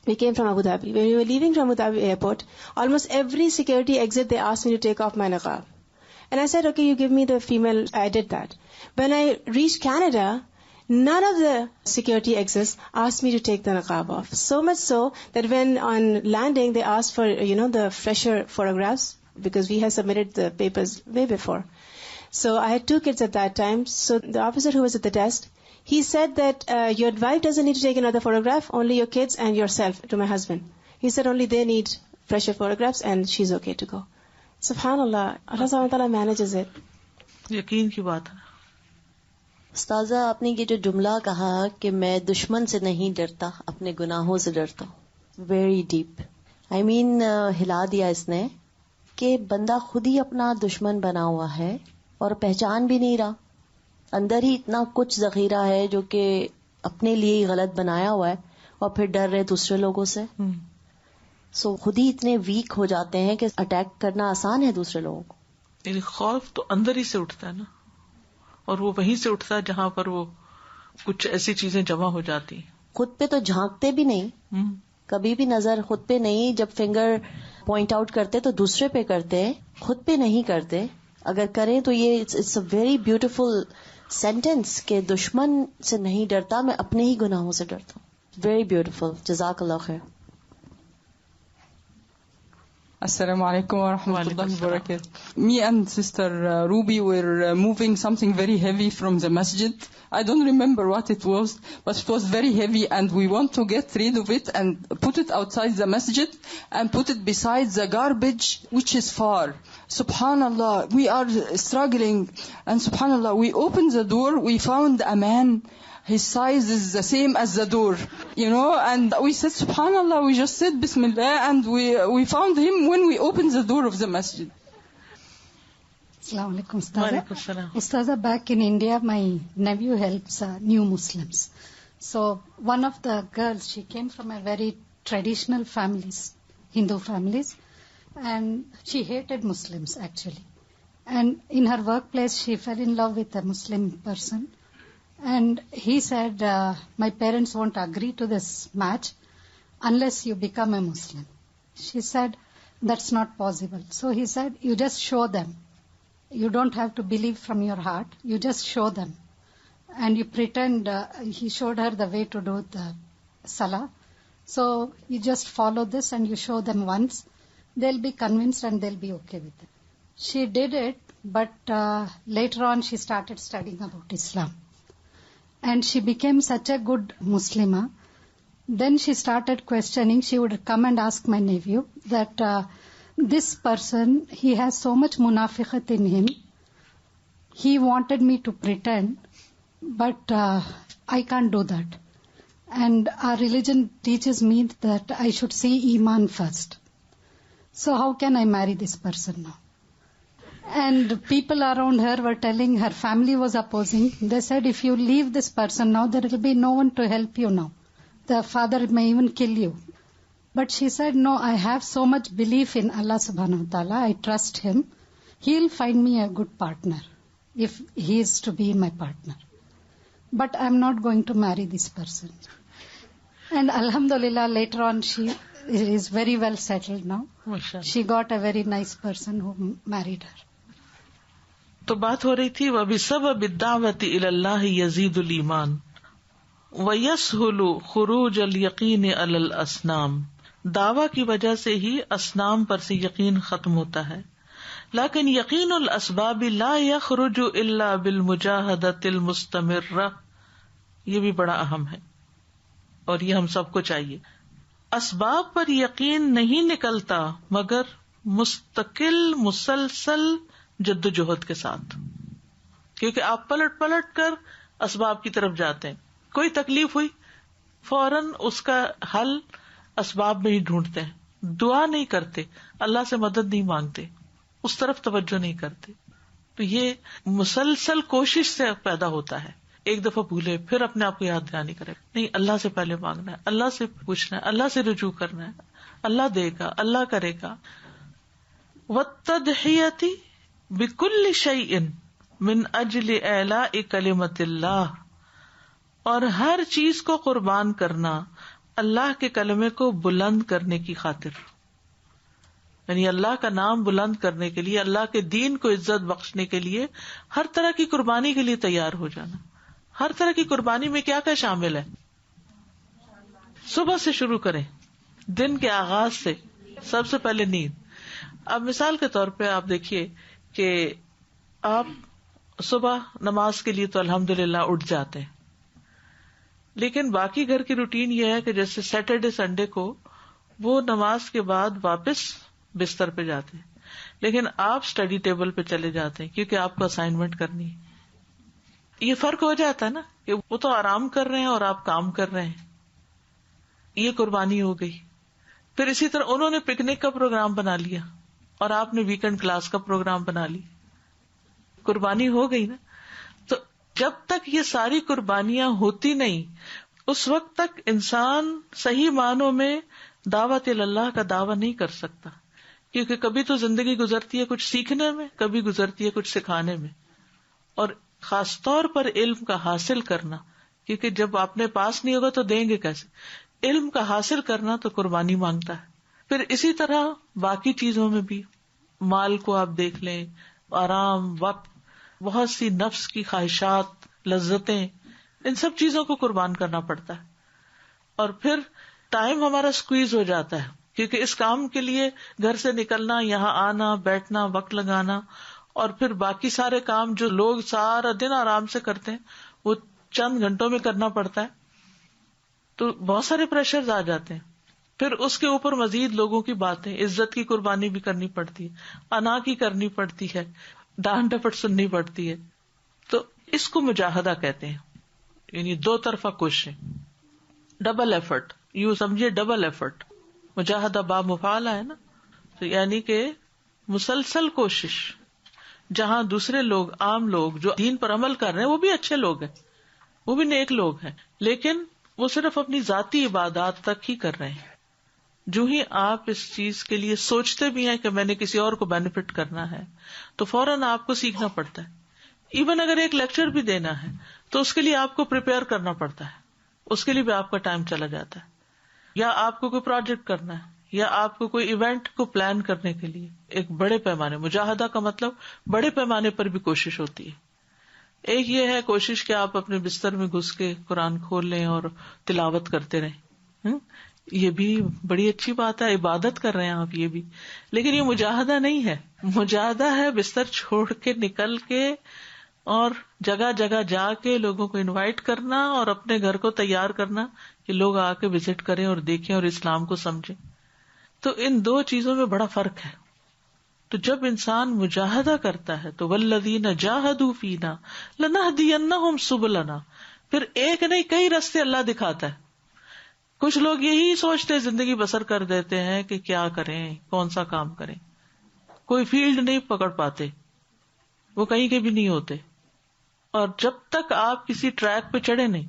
we came from Abu Dhabi. When we were leaving from Abu Dhabi airport, almost every security exit, they asked me to take off my niqab. And I said, okay, you give me the female. I did that. When I reached Canada, none of the security exits asked me to take the niqab off. So much so that when on landing, they asked for, the fresher photographs, because we had submitted the papers way before. So I had 2 kids at that time. So the officer who was at the desk, he said that your wife doesn't need to take another photograph, only your kids and yourself, to my husband. He said only they need fresher photographs and she's okay to go. Subhanallah, Allah subhanahu wa ta'ala manages it. یقین کی بات ہے. استاذہ آپ نے یہ جو جملہ کہا کہ میں دشمن سے نہیں ڈرتا، اپنے گناہوں سے ڈرتا ہوں، ویری ڈیپ. I mean ہلا دیا اس نے کہ بندہ خود ہی اپنا دشمن بنا ہوا ہے اور پہچان بھی نہیں رہا. اندر ہی اتنا کچھ ذخیرہ ہے جو کہ اپنے لیے ہی غلط بنایا ہوا ہے، اور پھر ڈر رہے دوسرے لوگوں سے. سو خود ہی اتنے ویک ہو جاتے ہیں کہ اٹیک کرنا آسان ہے دوسرے لوگوں کو. یعنی خوف تو اندر ہی سے اٹھتا ہے نا، اور وہ وہیں سے اٹھتا ہے جہاں پر وہ کچھ ایسی چیزیں جمع ہو جاتی ہیں. خود پہ تو جھانکتے بھی نہیں، کبھی بھی نظر خود پہ نہیں. جب فنگر پوائنٹ آؤٹ کرتے تو دوسرے پہ کرتے، خود پہ نہیں کرتے. اگر کریں تو یہ it's a very beautiful sentence کہ دشمن سے نہیں ڈرتا، میں اپنے ہی گناہوں سے ڈرتا ہوں. Very beautiful. جزاک اللہ خیر. Assalamu alaikum wa rahmatullahi wa barakatuh. Me and Sister Ruby were moving something very heavy from the masjid. I don't remember what it was, but it was very heavy and we want to get rid of it and put it outside the masjid and put it beside the garbage which is far. Subhanallah, we are struggling and subhanallah, we opened the door, we found a man. His size is the same as the door, and we said, subhanallah, we just said bismillah, and we found him when we opened the door of the masjid. Assalamu alaikum, Ustaza. Ustaza, back in India, my nephew helps new Muslims. So one of the girls, she came from a very traditional families, Hindu families, and she hated Muslims actually. And in her workplace, she fell in love with a Muslim person. And he said, my parents won't agree to this match unless you become a Muslim. She said, that's not possible. So he said, you just show them. You don't have to believe from your heart. You just show them. And you pretend, he showed her the way to do the salah. So you just follow this and you show them once. They'll be convinced and they'll be okay with it. She did it, but later on she started studying about Islam. And she became such a good Muslimah. Then she started questioning. She would come and ask my nephew that this person, he has so much munafiqat in him. He wanted me to pretend, but I can't do that. And our religion teaches me that I should see Iman first. So how can I marry this person now? And people around her were telling, her family was opposing. They said, if you leave this person now, there will be no one to help you now. The father may even kill you. But she said, no, I have so much belief in Allah subhanahu wa ta'ala. I trust him. He'll find me a good partner if he is to be my partner. But I'm not going to marry this person. And alhamdulillah, later on, she is very well settled now. She got a very nice person who married her. تو بات ہو رہی تھی وَبِسَبَبِ الدَّعْوَةِ إِلَى اللَّهِ يَزِيدُ الْإِيمَانِ وَيَسْهُلُ خُرُوجَ الْيَقِينِ عَلَى الْأَصْنَامِ. دعویٰ کی وجہ سے ہی اصنام پر سے یقین ختم ہوتا ہے. لیکن یقین الاسباب لا يخرج الا بالمجاہدۃ المستمرہ. یہ بھی بڑا اہم ہے اور یہ ہم سب کو چاہیے. اسباب پر یقین نہیں نکلتا مگر مستقل مسلسل جدوجہد کے ساتھ، کیونکہ آپ پلٹ پلٹ کر اسباب کی طرف جاتے ہیں. کوئی تکلیف ہوئی فوراً اس کا حل اسباب میں ہی ڈھونڈتے ہیں، دعا نہیں کرتے، اللہ سے مدد نہیں مانگتے، اس طرف توجہ نہیں کرتے. تو یہ مسلسل کوشش سے پیدا ہوتا ہے. ایک دفعہ بھولے پھر اپنے آپ کو یاد دہانی کرے، نہیں اللہ سے پہلے مانگنا ہے، اللہ سے پوچھنا ہے، اللہ سے رجوع کرنا ہے، اللہ دے گا، اللہ کرے گا. وَالتَّضْحِيَةِ بِكُلِّ شَيْءٍ مِنْ أَجْلِ إِعْلَاءِ کلمۃ اللہ، اور ہر چیز کو قربان کرنا اللہ کے کلمے کو بلند کرنے کی خاطر، یعنی اللہ کا نام بلند کرنے کے لیے، اللہ کے دین کو عزت بخشنے کے لیے ہر طرح کی قربانی کے لیے تیار ہو جانا. ہر طرح کی قربانی میں کیا کیا شامل ہے؟ صبح سے شروع کریں، دن کے آغاز سے، سب سے پہلے نیند. اب مثال کے طور پہ آپ دیکھیے کہ آپ صبح نماز کے لیے تو الحمدللہ اٹھ جاتے ہیں، لیکن باقی گھر کی روٹین یہ ہے کہ جیسے سیٹرڈے سنڈے کو وہ نماز کے بعد واپس بستر پہ جاتے ہیں، لیکن آپ اسٹڈی ٹیبل پہ چلے جاتے ہیں کیونکہ آپ کو اسائنمنٹ کرنی ہے. یہ فرق ہو جاتا ہے نا کہ وہ تو آرام کر رہے ہیں اور آپ کام کر رہے ہیں، یہ قربانی ہو گئی. پھر اسی طرح انہوں نے پکنک کا پروگرام بنا لیا اور آپ نے ویکینڈ کلاس کا پروگرام بنا لی. قربانی ہو گئی نا. تو جب تک یہ ساری قربانیاں ہوتی نہیں اس وقت تک انسان صحیح معنوں میں دعوت اللہ کا دعویٰ نہیں کر سکتا، کیونکہ کبھی تو زندگی گزرتی ہے کچھ سیکھنے میں، کبھی گزرتی ہے کچھ سکھانے میں. اور خاص طور پر علم کا حاصل کرنا، کیونکہ جب اپنے پاس نہیں ہوگا تو دیں گے کیسے. علم کا حاصل کرنا تو قربانی مانگتا ہے. پھر اسی طرح باقی چیزوں میں بھی، مال کو آپ دیکھ لیں، آرام، وقت، بہت سی نفس کی خواہشات، لذتیں، ان سب چیزوں کو قربان کرنا پڑتا ہے. اور پھر ٹائم ہمارا سکویز ہو جاتا ہے، کیونکہ اس کام کے لیے گھر سے نکلنا، یہاں آنا، بیٹھنا، وقت لگانا، اور پھر باقی سارے کام جو لوگ سارا دن آرام سے کرتے ہیں وہ چند گھنٹوں میں کرنا پڑتا ہے. تو بہت سارے پریشرز آ جاتے ہیں. پھر اس کے اوپر مزید لوگوں کی باتیں، عزت کی قربانی بھی کرنی پڑتی ہے، انا کی کرنی پڑتی ہے، ڈانٹ ڈپٹ سننی پڑتی ہے. تو اس کو مجاہدہ کہتے ہیں، یعنی دو طرفہ کوششیں، ڈبل ایفرٹ. یوں سمجھے ڈبل ایفرٹ. مجاہدہ با مفعلہ ہے نا، تو یعنی کہ مسلسل کوشش. جہاں دوسرے لوگ، عام لوگ جو دین پر عمل کر رہے ہیں وہ بھی اچھے لوگ ہیں، وہ بھی نیک لوگ ہیں، لیکن وہ صرف اپنی ذاتی عبادات تک ہی کر رہے ہیں. جو ہی آپ اس چیز کے لیے سوچتے بھی ہیں کہ میں نے کسی اور کو بینیفٹ کرنا ہے تو فوراً آپ کو سیکھنا پڑتا ہے. ایون اگر ایک لیکچر بھی دینا ہے تو اس کے لیے آپ کو پریپیئر کرنا پڑتا ہے، اس کے لیے بھی آپ کا ٹائم چلا جاتا ہے. یا آپ کو کوئی پروجیکٹ کرنا ہے، یا آپ کو کوئی ایونٹ کو پلان کرنے کے لیے ایک بڑے پیمانے، مجاہدہ کا مطلب بڑے پیمانے پر بھی کوشش ہوتی ہے. ایک یہ ہے کوشش کہ آپ اپنے بستر میں گھس کے قرآن کھول لیں اور تلاوت کرتے رہیں، یہ بھی بڑی اچھی بات ہے، عبادت کر رہے ہیں آپ یہ بھی، لیکن یہ مجاہدہ نہیں ہے. مجاہدہ ہے بستر چھوڑ کے نکل کے اور جگہ جگہ جا کے لوگوں کو انوائٹ کرنا اور اپنے گھر کو تیار کرنا کہ لوگ آ کے وزٹ کریں اور دیکھیں اور اسلام کو سمجھیں. تو ان دو چیزوں میں بڑا فرق ہے. تو جب انسان مجاہدہ کرتا ہے تو والذین جاہدوا فینا لنہدینہم سبلنا، پھر ایک نہیں کئی راستے اللہ دکھاتا ہے. کچھ لوگ یہی سوچتے زندگی بسر کر دیتے ہیں کہ کیا کریں، کون سا کام کریں، کوئی فیلڈ نہیں پکڑ پاتے، وہ کہیں کے بھی نہیں ہوتے. اور جب تک آپ کسی ٹریک پہ چڑھے نہیں،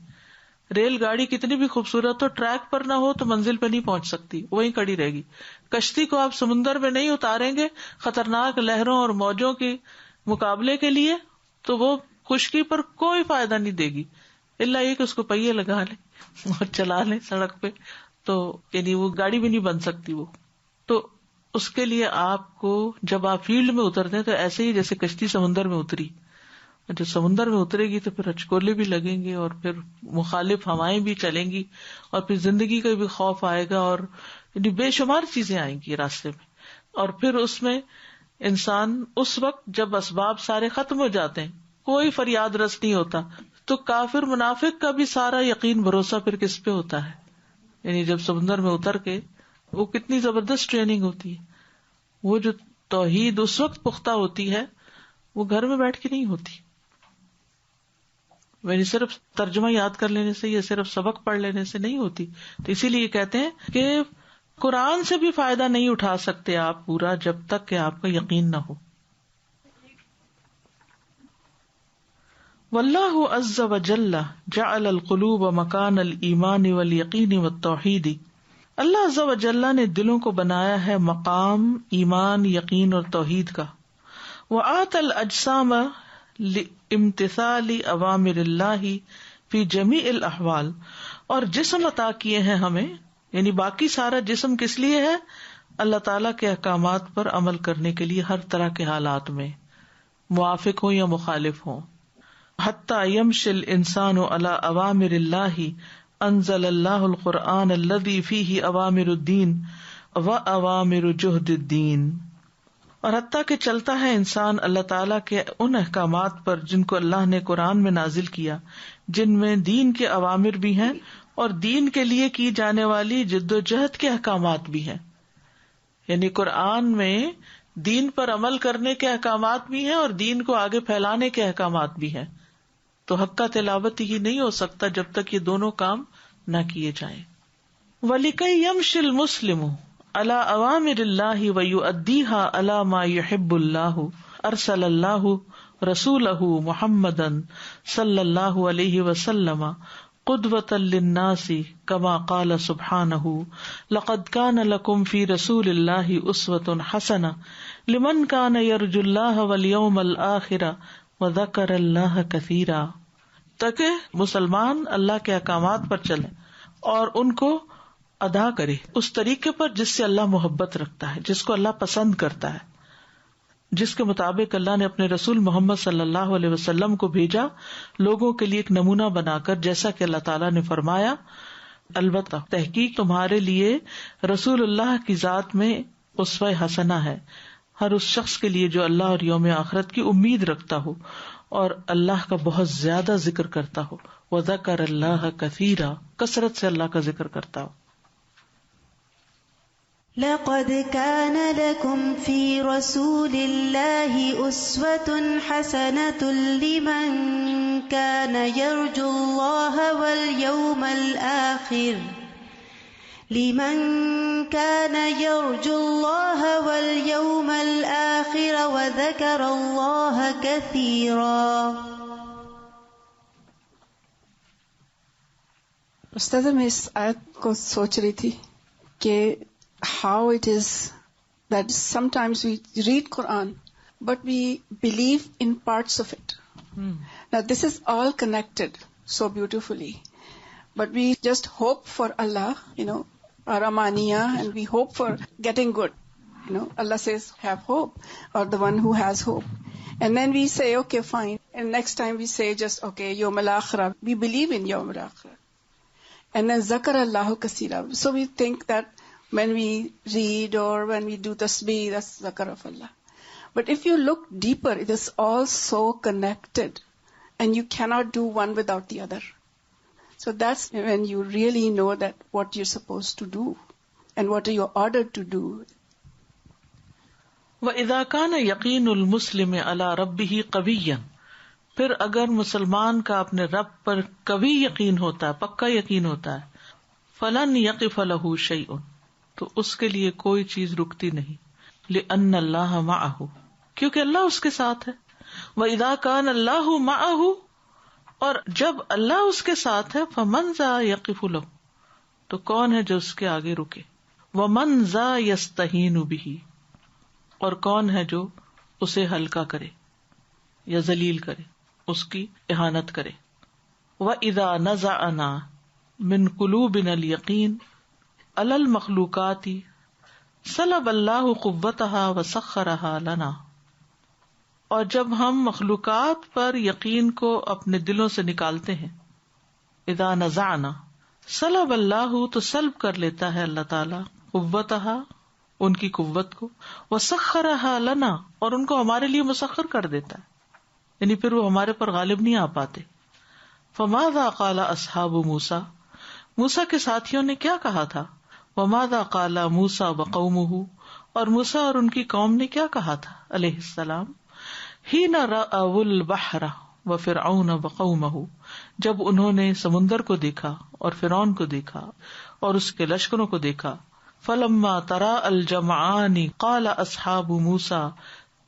ریل گاڑی کتنی بھی خوبصورت ہو، ٹریک پر نہ ہو تو منزل پہ نہیں پہنچ سکتی، وہیں کھڑی رہے گی. کشتی کو آپ سمندر میں نہیں اتاریں گے خطرناک لہروں اور موجوں کے مقابلے کے لیے تو وہ خشکی پر کوئی فائدہ نہیں دے گی، الا یہ کہ اس کو پہیے لگا لیں اور چلا لیں سڑک پہ، تو یعنی وہ گاڑی بھی نہیں بن سکتی وہ. تو اس کے لیے آپ کو جب آپ فیلڈ میں اترتے ہیں تو ایسے ہی جیسے کشتی سمندر میں اتری، جب سمندر میں اترے گی تو پھر ہچکولے بھی لگیں گے اور پھر مخالف ہوائیں بھی چلیں گی اور پھر زندگی کا بھی خوف آئے گا اور بے شمار چیزیں آئیں گی راستے میں. اور پھر اس میں انسان اس وقت جب اسباب سارے ختم ہو جاتے ہیں، کوئی فریاد رس نہیں ہوتا، تو کافر منافق کا بھی سارا یقین بھروسہ پھر کس پہ ہوتا ہے. یعنی جب سمندر میں اتر کے وہ کتنی زبردست ٹریننگ ہوتی ہے. وہ جو توحید اس وقت پختہ ہوتی ہے وہ گھر میں بیٹھ کے نہیں ہوتی. یعنی صرف ترجمہ یاد کر لینے سے یا صرف سبق پڑھ لینے سے نہیں ہوتی. تو اسی لیے یہ کہتے ہیں کہ قرآن سے بھی فائدہ نہیں اٹھا سکتے آپ پورا جب تک کہ آپ کا یقین نہ ہو. واللہ عز وجل جعل القلوب مکان الایمان والیقین والتوحید. اللہ عز وجل نے دلوں کو بنایا ہے مقام ایمان، یقین اور توحید کا. وآتى الاجسام لامتثال اوامر اللہ فی جمیع الاحوال، اور جسم عطا کیے ہیں ہمیں، یعنی باقی سارا جسم کس لیے ہے؟ اللہ تعالیٰ کے احکامات پر عمل کرنے کے لیے ہر طرح کے حالات میں، موافق ہوں یا مخالف ہوں. حتی یمشی الانسان علی اوامر اللہ انزل اللہ القرآن الذی فیہ اوامر الدین و اوامر جہد الدین. اور حتیٰ کہ چلتا ہے انسان اللہ تعالیٰ کے ان احکامات پر جن کو اللہ نے قرآن میں نازل کیا، جن میں دین کے اوامر بھی ہیں اور دین کے لیے کی جانے والی جد و جہد کے احکامات بھی ہیں. یعنی قرآن میں دین پر عمل کرنے کے احکامات بھی ہیں اور دین کو آگے پھیلانے کے احکامات بھی ہیں. تو حق کا تلاوت ہی نہیں ہو سکتا جب تک یہ دونوں کام نہ کیے جائیں. وَلِكَيْ يَمْشِ الْمُسْلِمُ علی اوامر اللہ ویؤدیہا علی ما یحب اللہ ارسل اللہ رسولہ محمدا صلی اللہ علیہ وسلم قدوۃ للناس کما قال سبحانہ لقد کان لکم فی رسول اللہ اسوۃ حسنہ لمن کان یرجو اللہ والیوم الآخر وذکر اللہ کثیرا، تاکہ مسلمان اللہ کے احکامات پر چلے اور ان کو ادا کرے اس طریقے پر جس سے اللہ محبت رکھتا ہے، جس کو اللہ پسند کرتا ہے، جس کے مطابق اللہ نے اپنے رسول محمد صلی اللہ علیہ وسلم کو بھیجا لوگوں کے لیے ایک نمونہ بنا کر، جیسا کہ اللہ تعالیٰ نے فرمایا البتہ تحقیق تمہارے لیے رسول اللہ کی ذات میں اسوہ حسنہ ہے، ہر اس شخص کے لیے جو اللہ اور یوم آخرت کی امید رکھتا ہو اور اللہ کا بہت زیادہ ذکر کرتا ہو، وذکر اللہ کثیرا، کثرت سے اللہ کا ذکر کرتا ہو۔ لقد كان لكم في رسول الله أسوة حسنة لمن كان يرجو الله واليوم الآخر وذكر الله كثيرا۔ استاذہ میں اس آیت کو سوچ رہی تھی کہ how it is that sometimes we read Quran but we believe in parts of it. Now this is all connected so beautifully, but we just hope for Allah, our amaniya, and we hope for getting good. Allah says have hope, or the one who has hope, and then we say okay fine, and next time we say just okay yawm al-akhirah, we believe in yawm al-akhirah, and then zakara Allahu kaseera. So we think that when we read or when we do tasbih, that's zakar of Allah. But if you look deeper, it is all so connected, and you cannot do one without the other. So that's when you really know that what you're supposed to do and what you're ordered to do. وَإِذَا كَانَ يَقِينُ الْمُسْلِمِ عَلَى رَبِّهِ قَوِيًّا، پھر اگر مسلمان کا اپنے رب پر قوی یقین ہوتا ہے، پکا یقین ہوتا ہے، فَلَنْ يَقِفَ لَهُ شَيْءٌ، تو اس کے لیے کوئی چیز رکتی نہیں، لِأَنَّ اللَّهَ مَعَهُ، کیونکہ اللہ اس کے ساتھ ہے۔ وَإِذَا كَانَ اللَّهُ مَعَهُ، اور جب اللہ اس کے ساتھ ہے، فَمَنْ ذَا يَقِفُ لَهُ، تو کون ہے جو اس کے آگے رکے، وَمَنْ ذَا يَسْتَهِينُ بِهِ، اور کون ہے جو اسے ہلکا کرے یا ذلیل کرے، اس کی اہانت کرے۔ وَإِذَا نَزَعَنَا مِنْ قُلُوبِنَا الْيَقِينَ عَلَى الْمَخْلُوقَاتِ سَلَبَ اللَّهُ قُوَّتَهَا وَسَخَّرَهَا لَنَا، اور جب ہم مخلوقات پر یقین کو اپنے دلوں سے نکالتے ہیں، اذا نزعنا سلب اللہ، تو سلب کر لیتا ہے اللہ تعالیٰ قوتها، ان کی قوت کو، وسخرها لنا، اور ان کو ہمارے لیے مسخر کر دیتا ہے، یعنی پھر وہ ہمارے پر غالب نہیں آ پاتے۔ فماذا قال اصحاب موسیٰ، موسیٰ کے ساتھیوں نے کیا کہا تھا، وماذا قال موسیٰ وقومہ، اور موسیٰ اور ان کی قوم نے کیا کہا تھا علیہ السلام، حین رأوا البحر وفرعون وقومہ، جب انہوں نے سمندر کو دیکھا اور فرعون کو دیکھا اور اس کے لشکروں کو دیکھا، فلما تراءى الجمعان قال اصحاب موسیٰ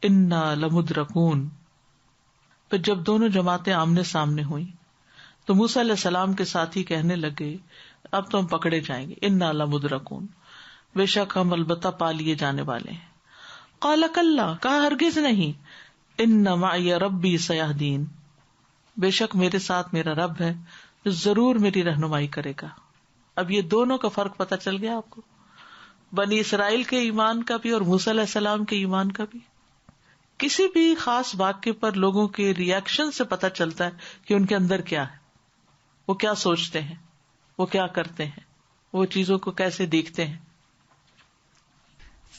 انا لمدرکون، پھر جب دونوں جماعتیں آمنے سامنے ہوئیں تو موسیٰ علیہ السلام کے ساتھی کہنے لگے اب تو ہم پکڑے جائیں گے، انا لمدرکون، بے شک ہم البتہ پا لیے جانے والے ہیں۔ قال کلا، کہا ہرگز نہیں، ان معی ربی سیہدین، بے شک میرے ساتھ میرا رب ہے جو ضرور میری رہنمائی کرے گا۔ اب یہ دونوں کا فرق پتہ چل گیا آپ کو، بنی اسرائیل کے ایمان کا بھی اور موسیٰ علیہ السلام کے ایمان کا بھی۔ کسی بھی خاص واقعے پر لوگوں کے ریئیکشن سے پتہ چلتا ہے کہ ان کے اندر کیا ہے، وہ کیا سوچتے ہیں، وہ کیا کرتے ہیں، وہ چیزوں کو کیسے دیکھتے ہیں۔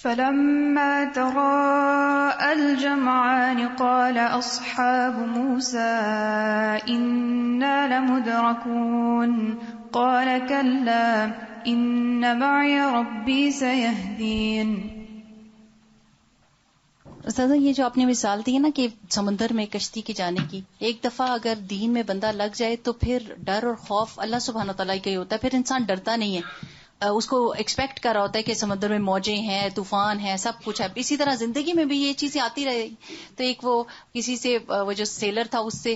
فلما تراءى الجمعان قال أصحاب موسى إنا لمدركون قال كلا إن معي ربي سيهدين۔ استاذہ یہ جو آپ نے مثال دی ہے نا کہ سمندر میں کشتی کے جانے کی، ایک دفعہ اگر دین میں بندہ لگ جائے تو پھر ڈر اور خوف اللہ سبحانہ تعالیٰ کا ہی ہوتا ہے، پھر انسان ڈرتا نہیں ہے، اس کو ایکسپیکٹ کر رہا ہوتا ہے کہ سمندر میں موجیں ہیں, طوفان ہے, سب کچھ ہے. اسی طرح زندگی میں بھی یہ چیزیں آتی رہے. تو ایک وہ کسی سے, وہ جو سیلر تھا اس سے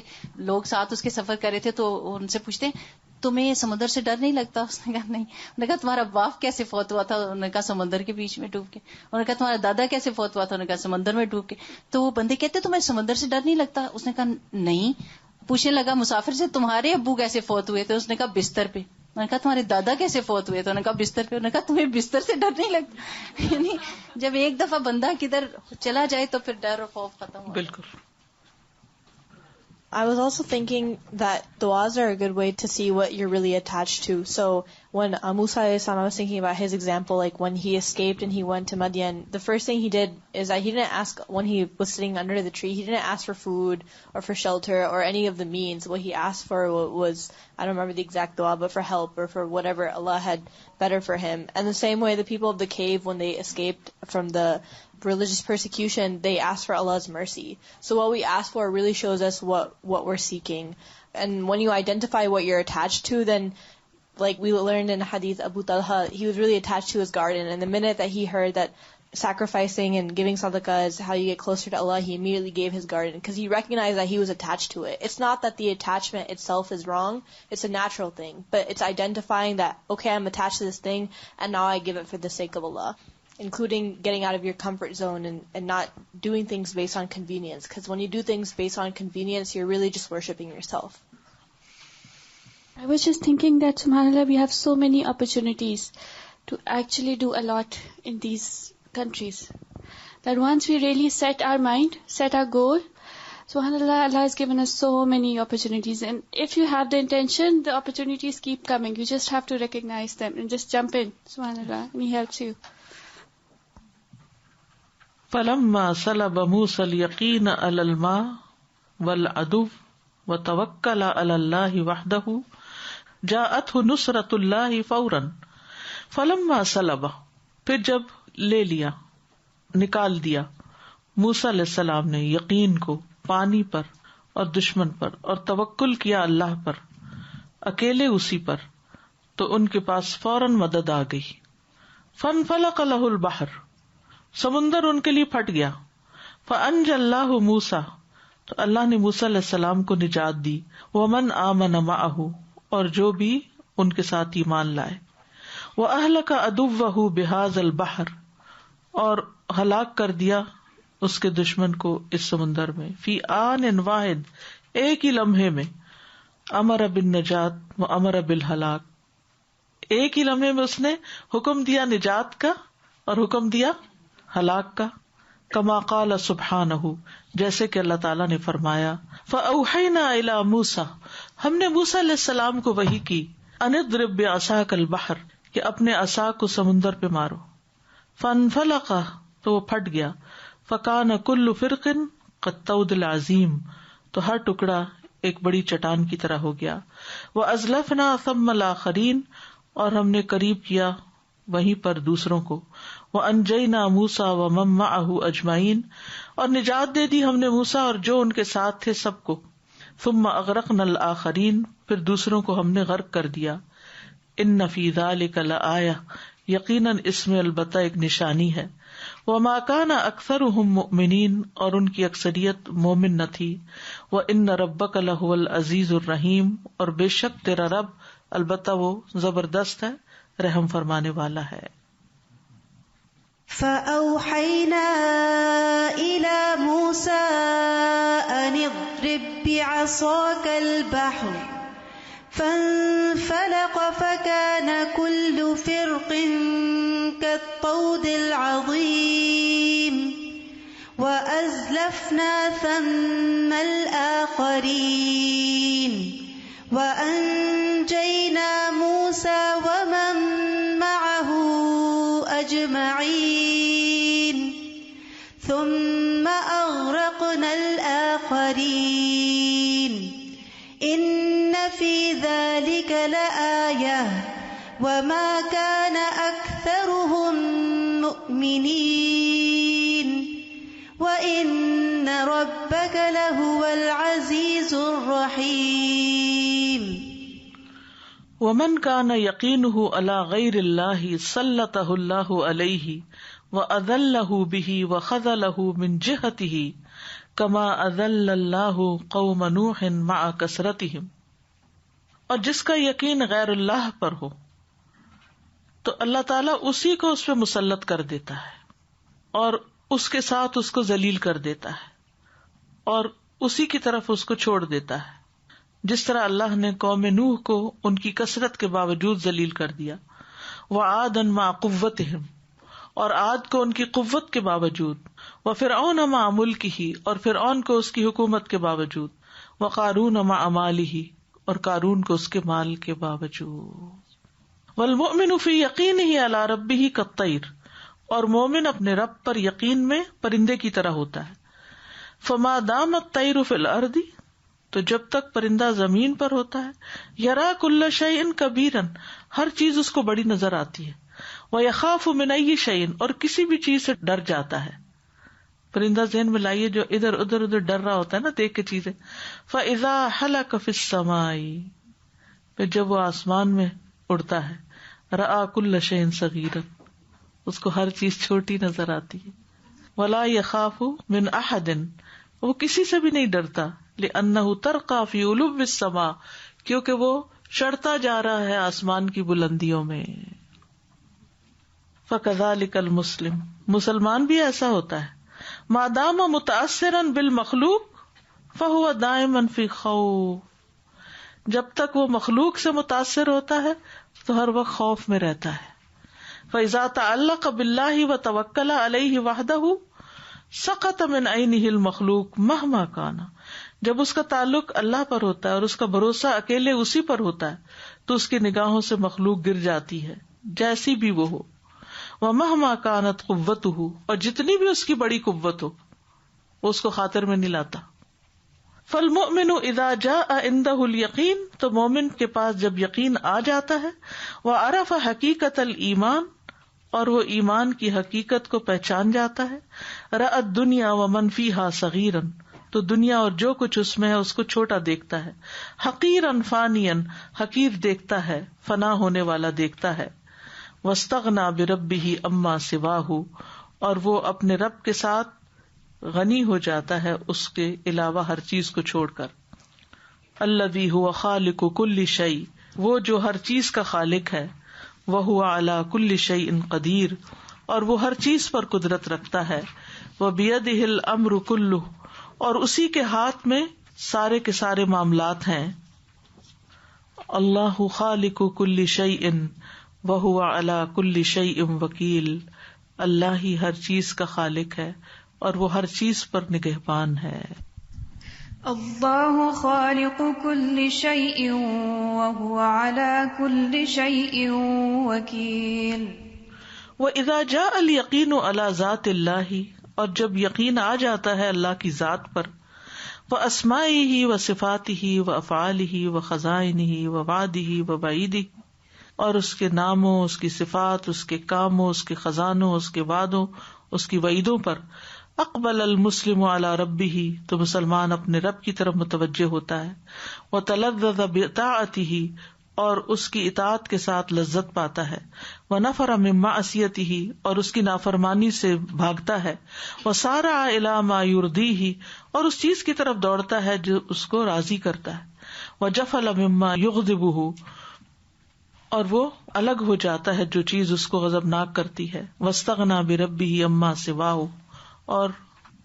لوگ ساتھ اس کے سفر کر رہے تھے, تو ان سے پوچھتے ہیں تمہیں سمندر سے ڈر نہیں لگتا؟ اس نے کہا نہیں. انہوں نے کہا تمہارا باپ کیسے فوت ہوا تھا؟ انہوں نے کہا سمندر کے بیچ میں ڈوب کے. انہوں نے کہا تمہارا دادا کیسے فوت ہوا تھا؟ انہوں نے کہا سمندر میں ڈوب کے. تو وہ بندے کہتے تمہیں سمندر سے ڈر نہیں لگتا؟ اس نے کہا نہیں. پوچھنے لگا مسافر سے تمہارے ابو کیسے فوت ہوئے تھے؟ اس نے کہا بستر پہ. انہوں نے کہا تمہارے دادا کیسے فوت ہوئے؟ تو انہوں نے کہا بستر پہ. انہوں نے کہا تمہیں بستر سے ڈر نہیں لگتا؟ یعنی جب ایک دفعہ بندہ کدھر چلا جائے تو پھر ڈر اور خوف ختم ہو. بالکل. I was also thinking that du'as are a good way to see what you're really attached to. So when Musa alayhi salam, I was thinking about his example, like when he escaped and he went to Madian, the first thing he did is that he didn't ask, when he was sitting under the tree, he didn't ask for food or for shelter or any of the means. What he asked for was, I don't remember the exact dua, but for help or for whatever Allah had better for him. And the same way the people of the cave, when they escaped from the religious persecution, they asked for Allah's mercy. So what we ask for really shows us what we're seeking. And when you identify what you're attached to, then like we learned in Hadith, Abu Talha, he was really attached to his garden. And the minute that he heard that sacrificing and giving sadaqah is how you get closer to Allah, he immediately gave his garden because he recognized that he was attached to it. It's not that the attachment itself is wrong. It's a natural thing. But it's identifying that, okay, I'm attached to this thing and now I give it for the sake of Allah. Including getting out of your comfort zone and not doing things based on convenience. Because when you do things based on convenience, you're really just worshipping yourself. I was just thinking that, subhanAllah, we have so many opportunities to actually do a lot in these countries. That once we really set our mind, set our goal, subhanAllah, Allah has given us so many opportunities. And if you have the intention, the opportunities keep coming. You just have to recognize them and just jump in, subhanAllah, and He helps you. فَلَمَّا سَلَبَ مُوسَى الْيَقِينَ عَلَى الْمَاءِ وَالْعَدُوِّ وَتَوَكَّلَ عَلَى اللَّهِ وَحْدَهُ جَاءَتْهُ نُصْرَةُ اللَّهِ فَوْرًا فَلَمَّا سَلَبَ، پھر جب لے لیا، نکال دیا موسیٰ علیہ السلام نے یقین کو پانی پر اور دشمن پر، اور توکل کیا اللہ پر، اکیلے اسی پر، تو ان کے پاس فوراً مدد آ گئی. فَانْفَلَقَ لَهُ الْبَحْرُ، سمندر ان کے لیے پھٹ گیا. فَأَنْجَى اللَّهُ مُوسَى، تو اللہ نے موسیٰ علیہ السلام کو نجات دی. وَمَنْ آمَنَ مَعَهُ، اور جو بھی ان کے ساتھ ایمان لائے. وَأَهْلَكَ عَدُوَّهُ بِهَذَا الْبَحْرِ، اور ہلاک کر دیا اس کے دشمن کو اس سمندر میں. فی آن واحد، ایک ہی لمحے میں. امر بالنجات وامر بالہلاک، ایک ہی لمحے میں اس نے حکم دیا نجات کا اور حکم دیا ہلاک کا. کما قال سبحانہ، جیسے کہ اللہ تعالیٰ نے فرمایا. فأوحینا الی موسیٰ، ہم نے موسیٰ علیہ السلام کو وحی کی. ان اضرب بعصاک البحر، کہ اپنے عصا کو سمندر پہ مارو. فانفلق، تو وہ پھٹ گیا. فکان کل فرق کالطود العظیم، تو ہر ٹکڑا ایک بڑی چٹان کی طرح ہو گیا. وازلفنا ثم الاخرین، اور ہم نے قریب کیا وہیں پر دوسروں کو. وانجینا موسیٰ ومن معہ اجمعین، اور نجات دے دی ہم نے موسیٰ اور جو ان کے ساتھ تھے سب کو. ثم اغرقنا الاخرین، پھر دوسروں کو ہم نے غرق کر دیا. ان فی ذلک لآیہ، یقیناً اس میں البتہ ایک نشانی ہے. وما کان اکثرهم مؤمنین، اور ان کی اکثریت مومن نہ تھی. وان ربک لہو العزیز الرحیم، اور بے شک تیرا رب البتہ وہ زبردست ہے، رحم فرمانے والا ہے. فَأَوْحَيْنَا إِلَى مُوسَىٰ أَنِ اضْرِب بِّعَصَاكَ الْبَحْرَ فَانفَلَقَ فَكَانَ كُلُّ فِرْقٍ كَالطَّوْدِ الْعَظِيمِ وَأَزْلَفْنَا ثَمَّ الْآخَرِينَ وَأَنجَيْنَا مُوسَىٰ وَمَن مَّعَهُ أَجْمَعِينَ ثُمَّ أَغْرَقْنَا الْآخَرِينَ إِنَّ فِي ذَلِكَ لَآيَةً وَمَا كَانَ أَكْثَرُهُم مُّؤْمِنِينَ وَإِنَّ رَبَّكَ لَهُوَ الْعَزِيزُ الرَّحِيمُ. ومن كان يقينه على غير الله سلطه الله عليه وأذله به وخذله من جهته كما أذل الله قوم نوح مع كثرتهم. اور جس کا یقین غیر اللہ پر ہو تو اللہ تعالیٰ اسی کو اس پہ مسلط کر دیتا ہے اور اس کے ساتھ اس کو ذلیل کر دیتا ہے اور اسی کی طرف اس کو چھوڑ دیتا ہے، جس طرح اللہ نے قوم نوح کو ان کی کثرت کے باوجود ذلیل کر دیا، وعادا مع قوتہم، اور عاد کو ان کی قوت کے باوجود، وفرعون مع ملکہ، اور فرعون کو اس کی حکومت کے باوجود، وقارون مع مالہ، اور قارون کو اس کے مال کے باوجود۔ والمؤمن فی یقینہ علی ربہ کالطیر، اور مومن اپنے رب پر یقین میں پرندے کی طرح ہوتا ہے۔ فما دام الطیر فی الارض، تو جب تک پرندہ زمین پر ہوتا ہے، یرا کل شیء کبیرا، ہر چیز اس کو بڑی نظر آتی ہے، ویخاف من ای شیء، اور کسی بھی چیز سے ڈر جاتا ہے۔ پرندہ ذہن میں لائیے جو ادھر ڈر رہا ہوتا ہے نا دیکھ کے چیزیں۔ فاذا حلق فی السماء، پھر جب وہ آسمان میں اڑتا ہے، رآ کل شیء صغیرا، اس کو ہر چیز چھوٹی نظر آتی ہے۔ ولا یخاف من احد، وہ کسی سے بھی نہیں ڈرتا، لأنہ ترقی فی علو السماء، کیونکہ وہ چڑھتا جا رہا ہے آسمان کی بلندیوں میں۔ فکذلک المسلم، مسلمان بھی ایسا ہوتا ہے، ما دام متاثرا بالمخلوق فہو دائما فی خوف، جب تک وہ مخلوق سے متاثر ہوتا ہے تو ہر وقت خوف میں رہتا ہے۔ فإذا تعلق باللہ وتوکل علیہ وحدہ سقط من عینہ المخلوق مہما کان، جب اس کا تعلق اللہ پر ہوتا ہے اور اس کا بھروسہ اکیلے اسی پر ہوتا ہے تو اس کی نگاہوں سے مخلوق گر جاتی ہے جیسی بھی وہ ہو۔ ومہما کانت قوتہ، اور جتنی بھی اس کی بڑی قوت ہو وہ اس کو خاطر میں نہیں لاتا۔ فالمؤمن اذا جاء عنده الیقین، تو مومن کے پاس جب یقین آ جاتا ہے، وعرف حقیقت الایمان، اور وہ ایمان کی حقیقت کو پہچان جاتا ہے، رأى الدنیا ومن فیہا صغیرا، تو دنیا اور جو کچھ اس میں ہے اس کو چھوٹا دیکھتا ہے، حقیرا فانیا، حقیر دیکھتا ہے، فنا ہونے والا دیکھتا ہے، واستغنى بربہ اما سواہ، اور وہ اپنے رب کے ساتھ غنی ہو جاتا ہے اس کے علاوہ ہر چیز کو چھوڑ کر۔ الذی هو خالق کل شیء، وہ جو ہر چیز کا خالق ہے، وہو علی کل شیء قدیر، اور وہ ہر چیز پر قدرت رکھتا ہے، وبیدہ الامر کلہ، اور اسی کے ہاتھ میں سارے کے سارے معاملات ہیں۔ اللہ خالق کل شیء وہو علی کل شیء وکیل، اللہ ہی ہر چیز کا خالق ہے اور وہ ہر چیز پر نگہبان ہے۔ اللہ خالق کل شیء وہو علی کل شیء وکیل۔ وَإِذَا جَاءَ الْيَقِينُ عَلَى ذَاتِ اللَّهِ، اور جب یقین آ جاتا ہے اللہ کی ذات پر، وَأَسْمَائِهِ وَصِفَاتِهِ وَأَفْعَالِهِ وَخَزَائِنِهِ وَوَعْدِهِ وَوَعِيدِهِ، اور اس کے ناموں، اس کی صفات، اس کے کاموں، اس کے خزانوں، اس کے وعدوں، اس کی وعیدوں پر، اقبل المسلم علی ربہ، تو مسلمان اپنے رب کی طرف متوجہ ہوتا ہے، وتلذذ بطاعتہ، اور اس کی اطاعت کے ساتھ لذت پاتا ہے، ونفر من معصیتہ، اور اس کی نافرمانی سے بھاگتا ہے، وسارع الی ما یرضیہ، اور اس چیز کی طرف دوڑتا ہے جو اس کو راضی کرتا ہے، وجفل مما یغضبہ، اور وہ الگ ہو جاتا ہے جو چیز اس کو غضبناک کرتی ہے، واستغنى بربہ عما سواہ، اور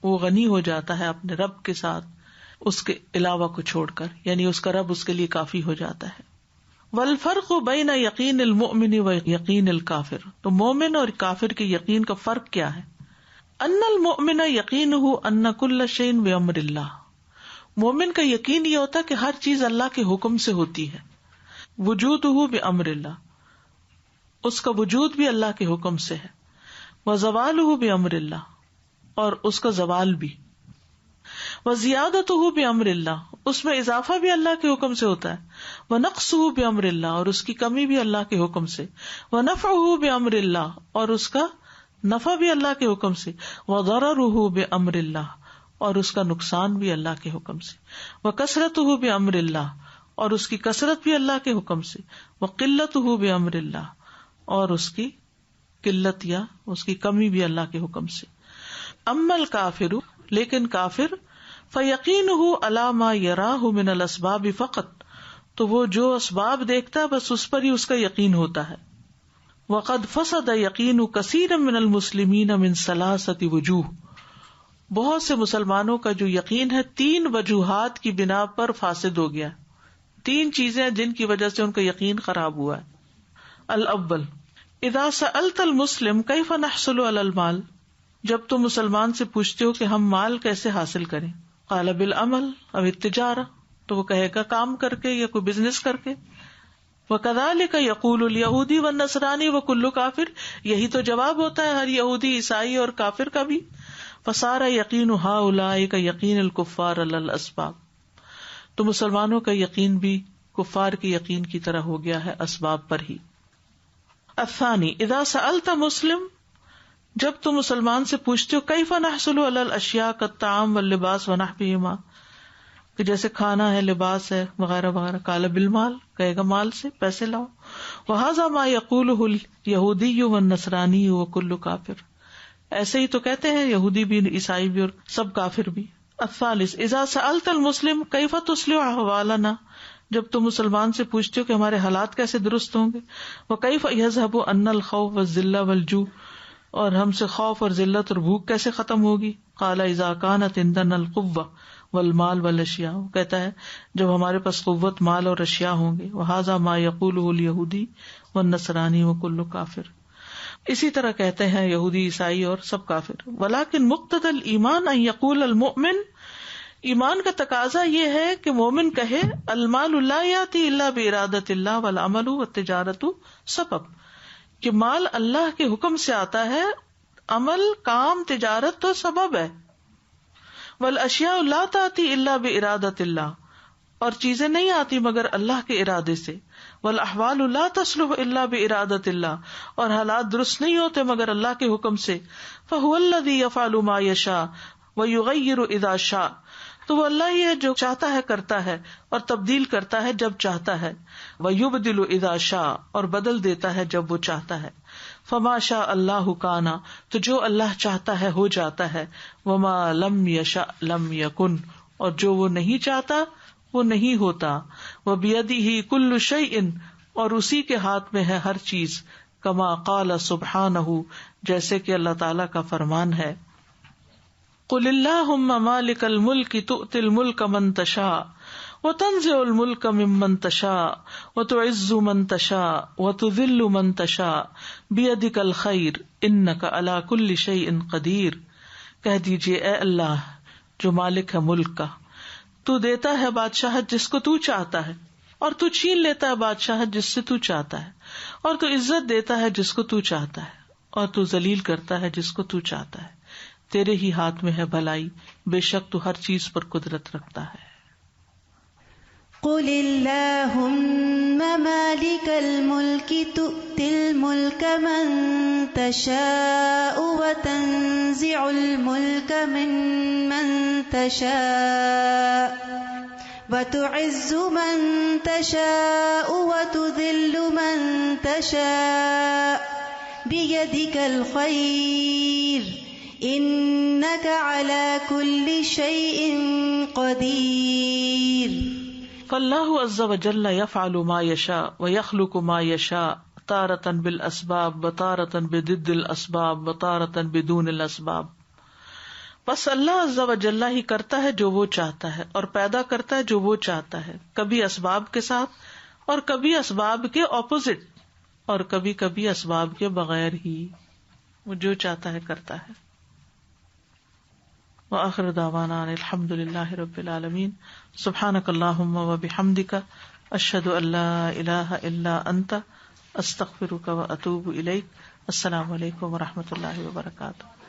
وہ غنی ہو جاتا ہے اپنے رب کے ساتھ اس کے علاوہ کو چھوڑ کر، یعنی اس کا رب اس کے لیے کافی ہو جاتا ہے۔ والفرق بین یقین المؤمن و یقین الکافر، تو مومن اور کافر کے یقین کا فرق کیا ہے؟ ان المؤمن یقینہ ان کل شیء بامر اللہ، مومن کا یقین یہ ہوتا ہے کہ ہر چیز اللہ کے حکم سے ہوتی ہے، وجودہ بامر اللہ، اس کا وجود بھی اللہ کے حکم سے ہے، وزوالہ بامر اللہ، اور اس کا زوال بھی، وزیادتہ بامر اللہ، اس میں اضافہ بھی اللہ کے حکم سے ہوتا ہے، ونقصہ بامر اللہ، اور اس کی کمی بھی اللہ کے حکم سے، ونفعہ بامر اللہ، اور اس کا نفع بھی اللہ کے حکم سے، وضررہ بامر اللہ، اور اس کا نقصان بھی اللہ کے حکم سے، وکثرتہ بامر اللہ، اور اس کی کثرت بھی اللہ کے حکم سے، وقلتہ بامر اللہ، اور اس کی قلت یا اس کی کمی بھی اللہ کے حکم سے. اما الکافر، لیکن کافر، فیقینہ علی ما یراہ من الاسباب فقط، تو وہ جو اسباب دیکھتا ہے بس اس پر ہی اس کا یقین ہوتا ہے. وقد فسد یقین کثیر من المسلمین من ثلاثۃ وجوہ، بہت سے مسلمانوں کا جو یقین ہے 3 وجوہات کی بنا پر فاسد ہو گیا. 3 چیزیں جن کی وجہ سے ان کا یقین خراب ہوا ہے. الاول، اذا سألت المسلم کیف نحصل علی المال، جب تم مسلمان سے پوچھتے ہو کہ ہم مال کیسے حاصل کریں، قال بالعمل او التجارہ، تو وہ کہے گا کام کر کے یا کوئی بزنس کر کے. وَكَذَلِكَ يَقُولُ الْيَهُودِي وَالنَّصْرَانِي وَكُلُّ كَافِرٍ، یہی تو جواب ہوتا ہے ہر یہودی، عیسائی اور کافر کا بھی. فَصَارَ يَقِينُ هَؤُلَاءِ كَيَقِينِ الْكُفَّارِ عَلَى الْأَسْبَابِ، تو مسلمانوں کا یقین بھی کفار کے یقین کی طرح ہو گیا ہے اسباب پر ہی. الثانی، اذا سألت مسلم، جب تم مسلمان سے پوچھتے ہو کیف نحصل علی الاشیاء کالطعام واللباس ونحوہما، کہ جیسے کھانا ہے، لباس ہے وغیرہ وغیرہ، قال بالمال، کہے گا مال سے، پیسے لاؤ. وہذا ما یقولہ الیہودی والنصرانی وکل کافر، ایسے ہی تو کہتے ہیں یہودی بھی، عیسائی بھی، اور سب کافر بھی. الثالث، اذا سألت المسلم کیف تصلح احوالنا، جب تم مسلمان سے پوچھتے ہو کہ ہمارے حالات کیسے درست ہوں گے. وکیف یذهب عنا الخوف والذلہ والجوع، اور ہم سے خوف اور ذلت اور بھوک کیسے ختم ہوگی. قال اذا كانت عندنا القوة والمال والاشیاء، کہتا ہے جب ہمارے پاس قوت، مال اور اشیاء ہوں گے. وہذا ما یقولہ الیہودی والنصرانی وکل کافر، اسی طرح کہتے ہیں یہودی، عیسائی اور سب کافر. ولکن مقتضی الایمان ان یقول المؤمن، ایمان کا تقاضا یہ ہے کہ مومن کہے المال لا یاتی الا بارادۃ اللہ والعمل والتجارۃ سبب، کہ مال اللہ کے حکم سے آتا ہے، عمل، کام، تجارت تو سبب ہے. والاشیاء لا تاتی الا بارادۃ اللہ، اور چیزیں نہیں آتی مگر اللہ کے ارادے سے. والاحوال لا تصلح الا بارادۃ اللہ، اور حالات درست نہیں ہوتے مگر اللہ کے حکم سے. فهو الذی یفعل ما یشاء ویغیر اذا شاء، تو وہ اللہ ہی ہے جو چاہتا ہے کرتا ہے اور تبدیل کرتا ہے جب چاہتا ہے. ویبدل اذا شاء، اور بدل دیتا ہے جب وہ چاہتا ہے. فما شاء اللہ کان، تو جو اللہ چاہتا ہے ہو جاتا ہے. وما لم یشاء لم یکن، اور جو وہ نہیں چاہتا وہ نہیں ہوتا. وبیدہ کل شیء، اور اسی کے ہاتھ میں ہے ہر چیز. کما قال سبحانہ، جیسے کہ اللہ تعالی کا فرمان ہے، قل اللہم مالک الملک تؤتی الملک من تشاء وتنزع الملک ممن تشاء وتعز من تشاء وتذل من تشاء بیدک الخیر انک علی کل شیء قدیر. کہہ دیجئے اے اللہ جو مالک ہے ملک کا، تو دیتا ہے بادشاہت جس کو تو چاہتا ہے، اور تو چھین لیتا ہے بادشاہت جس سے تو چاہتا ہے، اور تو عزت دیتا ہے جس کو تو چاہتا ہے، اور تو ذلیل کرتا ہے جس کو تو چاہتا ہے. تیرے ہی ہاتھ میں ہے بھلائی، بے شک تو ہر چیز پر قدرت رکھتا ہے. قل اللہم مالک الملک تؤتی الملک من تشاء وتنزع الملک ممن تشاء وتعز من تشاء وتذل من تشاء بیدک الخیر انک علی کل شیء قدیر. فاللہ عز وجل یفعل ما یشاء ویخلق ما یشاء تارۃ بالاسباب وتارۃ بضد الاسباب وتارۃ بدون الاسباب. بس اللہ عز وجل ہی کرتا ہے جو وہ چاہتا ہے، اور پیدا کرتا ہے جو وہ چاہتا ہے، کبھی اسباب کے ساتھ اور کبھی اسباب کے اپوزٹ، اور کبھی کبھی اسباب کے بغیر ہی. وہ جو چاہتا ہے کرتا ہے. وآخر دعوانا الحمد للہ رب العالمین. سبحانک اللہم وبحمدک، اشہد ان لا الہ الا انت، استغفرک واتوب الیک. السلام علیکم ورحمۃ اللہ وبرکاتہ.